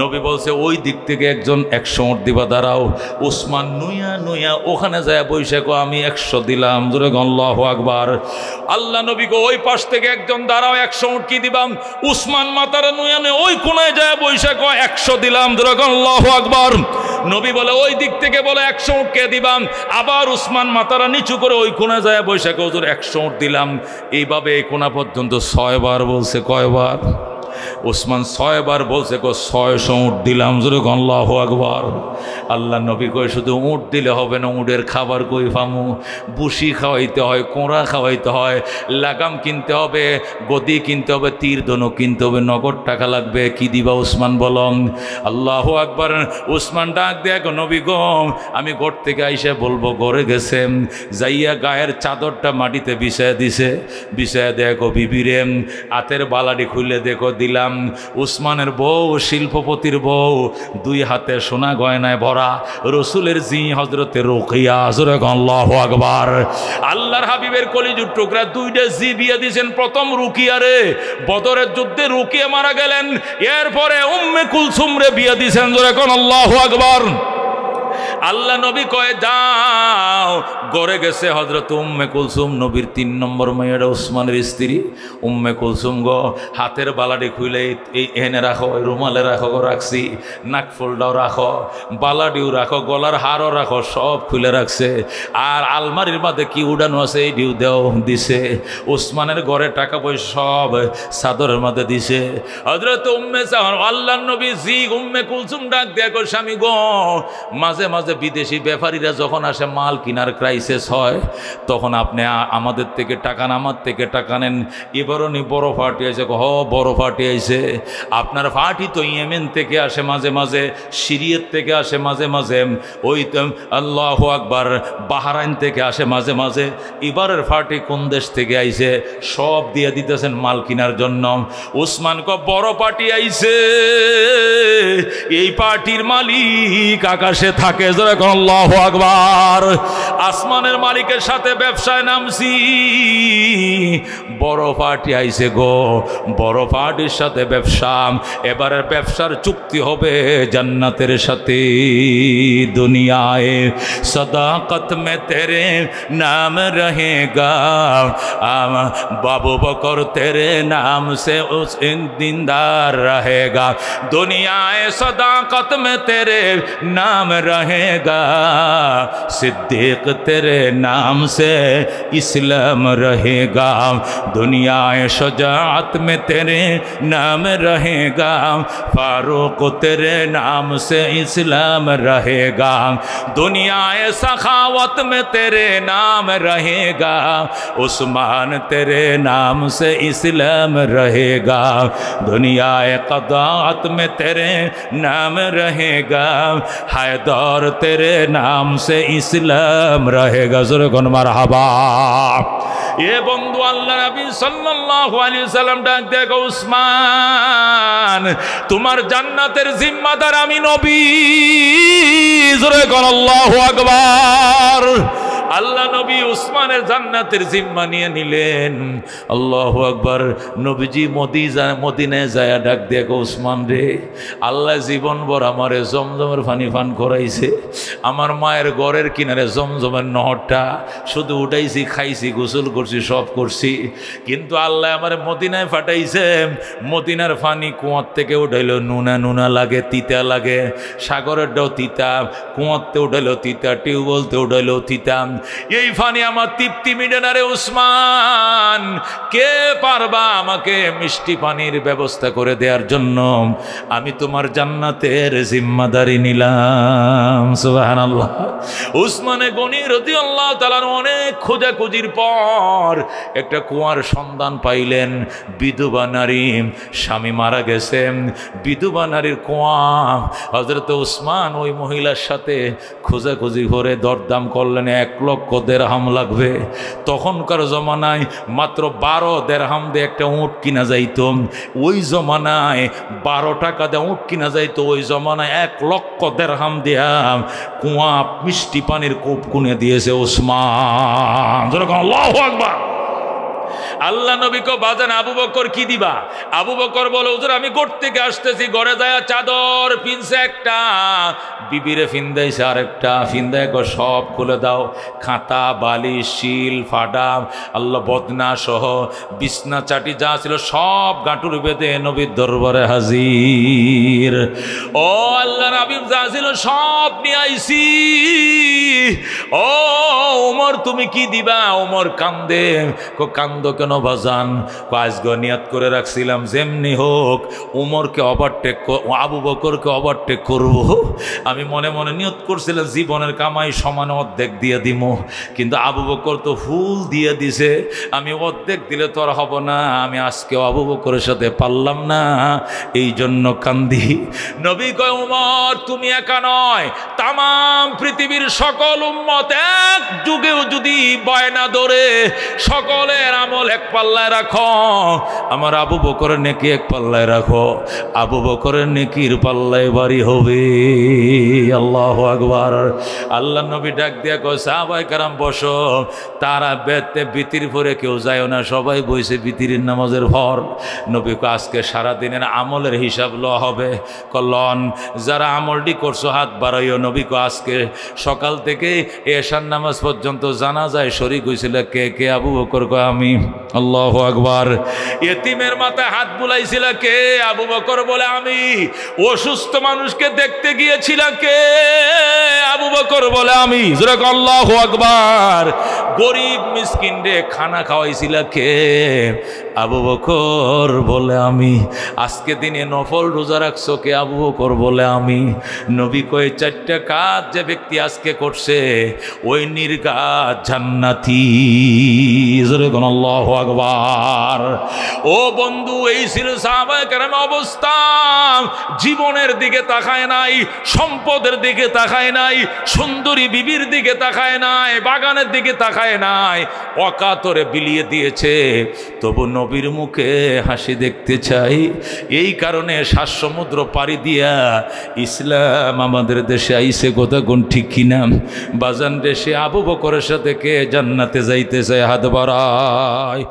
নবী বলছে ওই দিক থেকে একজন 100 উট দিবা, দাঁড়াও। উসমান নুইয়া নুইয়া ওখানে যায় বৈশে কো আমি 100 দিলাম। ধরে কোন আল্লাহু আকবার। আল্লাহ নবী কো ওই পাশ থেকে একজন দাঁড়াও, 100 উট কি দিবাম? উসমান মাতারা নুইয়া নুইয়া ওই কোনায় যায় বৈশে কো 100 দিলাম। ধরে কোন আল্লাহু আকবার। নবী বলে ওই দিক থেকে বলে 100 উট কে দিবাম? আবার উসমান মাতারা নিচু করে ওই কোনায় যায় বৈশে কো হুজুর 100 উট দিলাম। এইভাবে এই কোনা পর্যন্ত 6 বার বলছে। কয়বার? উসমান 6 বার বলছে, 600 উট দিলাম। জোরে আল্লাহু আকবার। আল্লাহ নবী কয় শুধু উট দিলে হবে না, উটের খাবার কই পামু? বুসি খাওয়াইতে হয়, কোঁড়া খাওয়াইতে হয়, লাগাম কিনতে হবে, গদি কিনতে হবে, তীর ধনুক কিনতে হবে, নগদ টাকা লাগবে। কি দিবা উসমান বলম? আল্লাহু আকবার। উসমান ডাক দেয়া গো নবী গো, আমি ঘর থেকে আইসা বলবো ঘরে গেছে, যাইয়া গায়ের চাদরটা মাটিতে বিছায়া দিছে, বিছায়া দেখো বিবিরে হাতের বালাটি খুলে দেখো দিলাম। উসমানের বউ, শিল্পপতির বউ, 2 হাতে সোনা গয়নায় ভরা, রসুলের জি হযরতে রুকিয়া। জোরে আল্লাহু আকবার। আল্লাহর হাবিবের কলিজুর টুকরা 2টা জি বিয়ে দিয়েছেন। প্রথম রুকিয়া রে, বদরের যুদ্ধে রুকিয়া মারা গেলেন, এরপরে উম্মে কুলসুম রে বিয়ে দিয়েছেন। জোরে আল্লাহু আকবার। আল্লাহ নবী কয়ে যাও। গড়ে গেছে হযরত উম্মে কুলসুম, নবীর 3 নম্বর মেয়েরা উসমানের স্ত্রী উম্মে কুলসুম গো। হাতের বালাটি খুলে এই এনে রাখো, রুমালে রাখো, রাখছি, নাকফুলটাও রাখো, বালাডিও রাখো, গলার হারও রাখো, সব খুলে রাখছে। আর আলমারির মধ্যে কি উড়ানো আছে এই ডিউ দেও দিছে। উসমানের ঘরে টাকা পয়সা সব চাদরের মধ্যে দিছে। হযরত উম্মে আল্লাহর নবী জি উম্মে কুলসুম ডাক দেখো স্বামী গো, মাঝে মাঝে বিদেশি ব্যাপারীরা যখন আসে মাল কিনার ক্রাইসিস হয়, তখন আপনি আমাদের থেকে টাকা নেন, আমার থেকে টাকা নেন। এবারও নি বড় পার্টি আছে, বড় পার্টি আইছে। আপনার পার্টি তো ইয়েমেন থেকে আসে মাঝে মাঝে, সিরিয়ার থেকে আসে মাঝে মাঝে, ওই আল্লাহু আকবার বাহরাইন থেকে আসে মাঝে মাঝে। এবারের পার্টি কোন দেশ থেকে আইছে সব দিয়ে দিতেছেন মাল কেনার জন্য। উসমান কো বড় পার্টি আইছে, এই পার্টির মালিক আকাশে থাকে, যেরকম আল্লাহু আকবার। আসমানের মালিকের সাথে ব্যবসায় নামছি, বড় পার্টি আইছে গো, বড় পার্টির সাথে ব্যবসা। এবারের ব্যবসার চুক্তি হবে জান্নাতের সাথে। দুনিয়ায় সদাকত মে তেরে নাম রহেগা, বাবু বকর তেরে নাম সে উস দিনদার রহেগা। দুনিয়ায় सदाकत में तेरे नाम रहेगा, सिद्दीक तेरे नाम से इस्लाम रहेगा। दुनियाए शजाअत में तेरे नाम रहेगा, फारूक तेरे नाम से इस्लाम रहेगा। दुनियाए सखावत में तेरे नाम रहेगा, उस्मान तेरे नाम से इस्लाम रहेगा। दुनियाए क़दाअत में तेरे नाम रहेगा, हैदर तेरे नाम से इस्लाम रहेगा। ज़ुरगुन मरहबा। ये बंधु अल्लाह नबी सल्लल्लाहु अलैहि वसल्लम डाक देखो, उस्मान तुम्हार জান্নাতের জিম্মাদার আমি নবী। ज़ुरगुन আল্লাহু আকবার। আল্লাহ নবী উসমানের জান্নাতের জিম্মা নিয়ে নিলেন। আল্লাহু আকবার। নবীজি মদিনায় যায় ডাক দেখো, উসমান রে, আল্লাহ জীবন ভর আমারে জমজমের পানি পান করাইছে। আমার মায়ের ঘরের কিনারে জমজমের নহরটা শুধু উঠাইছি, খাইছি, গোসল করছি, সব করছি, কিন্তু আল্লাহ আমারে মদিনায় পাঠাইছে। মদিনার পানি কুয়ার থেকে উঠাইলো নুনা নুনা লাগে, তিতা লাগে। সাগরের ডাও তিতা, কুয়াতে উঠাইলো তিতা, টিউবওয়েলতে উঠাইলো তিতা। এই পানি আমার তৃপ্তি মিটে না রে উসমান। কে পারবা আমাকে মিষ্টি পানির ব্যবস্থা করে দেওয়ার জন্য? আমি তোমার জান্নাতের জিম্মাদারি নিলাম। সুবহানাল্লাহ। উসমানে গনি রাদিয়াল্লাহু তাআলা অনেক খোঁজাখুঁজির পর একটা কুয়ার সন্ধান পাইলেন। বিধবা নারী, স্বামী মারা গেছে, বিধবা নারীর কুয়া। হযরত উসমান ওই মহিলার সাথে খোঁজাখুঁজি করে দরদাম করলেন, 1 লক্ষ দেরহাম লাগবে। তখনকার জমানায় মাত্র 12 দেরহাম দিয়ে একটা উট কিনা যাইত। ওই জমানায় 12 টাকা দিয়ে উট কিনা যাইতো। ওই জমানায় 1 লক্ষ দেরহাম দিয়া কুয়া মিষ্টি পানির কূপ কুনে দিয়েছে উসমান। যেরকম আল্লাহু আকবার। আল্লাহ নবী কো বাজান আবু বকর কি দিবা? আবু বকর বলে, হুজুর আমি গোট থেকে আসতেছি, ঘরে যায় চাদর পিনছে একটা, বিবিরে ফিন্দাইছে আরেকটা, ফিন্দায় কো সব খুলে দাও, খাতা বালিশ শিল ফাডা আল্লাহ বদনা সহ বিছনা চাটি যা ছিল সব গাঁটুর বেঁধে নবীর দরবারে হাজির। ও আল্লাহ নবী যা ছিল সব নিয়ে আইছি। ও ওমর তুমি কি দিবা? ওমর কান্দে। কো কান্দো কেন বাজান? আজকে নিয়াত করে রাখছিলাম যেমনি হোক উমরকে ওভারটেক, আবু বকরকে ওভারটেক করব। আমি মনে মনে নিয়ত করছিলাম জীবনের কামাই সমান অর্ধেক দিয়ে দিব, কিন্তু আবু বকর তো ফুল দিয়ে দিছে, আমি অর্ধেক দিলে তো আর হব না। আমি আজকে আবু বকরের সাথে পারলাম না, এই জন্য কান্দি। নবী কয়, উমর তুমি একা নয়, তাম পৃথিবীর সকল উম্মত এক যুগেও যদি বয়না ধরে সকলের আমল এক পাল্লায় রাখো, আমার আবু বকরের নেকি এক পাল্লায় রাখো, আবু বকরের নেকির পাল্লায় ভারী হবে। আল্লাহু আকবার। আল্লাহ নবী ডাক দিয়া কয় সাহাবায়ে কেরাম বসো। তারা বেতে বিতির পরে কেউ যায় না, সবাই বইছে বিতিরের নামাজের পর। নবী কয় আজকে সারাদিনের আমলের হিসাব লওয়া হবে। কলন যারা আমলটি করছো হাত বাড়াইও। নবী কয় আজকে সকাল থেকে এশার নামাজ পর্যন্ত জানা যায় শরীক হয়েছিল কে কে? আবু বকর কয় আমি। আল্লাহু আকবার। ইতিমের মাথায় হাত বুলাইছিল কে? আবু বকর বলে আমি। অসুস্থ মানুষকে দেখতে গিয়েছিল কে? আবু বকর বলে আমি। জোরে কও আল্লাহু আকবার। গরিব মিসকিন রে খানা খাওয়াইছিল কে? আবু বকর বলে আমি। আজকে দিনে নফল রোজা রাখছো কে? আবু বকর বলে আমি। নবী কয় চারটা কাজ যে ব্যক্তি আজকে করছে ওই নির্ঘাত জান্নাতি। জোরে কোন আল্লাহু আকবার। ও বন্ধু, এই ছিল সাহাবায়ে কেরামের অবস্থা। জীবনের দিকে তাকায় নাই, সম্পদের দিকে তাকায় নাই, সুন্দরী বিবির দিকে তাকায় নাই, বাগানের দিকে তাকায় নাই, অকাতরে বিলিয়ে দিয়েছে। তবু নবীর মুখে হাসি দেখতে চাই। এই কারণে 7 সমুদ্র পাড়ি দিয়া ইসলাম আমাদের দেশে আইছে। কথা কোন ঠিক কিনা? বাজান দেশে আবু বকরের সাথে কে জান্নাতে যাইতে চায়? হাত বাড়ায়।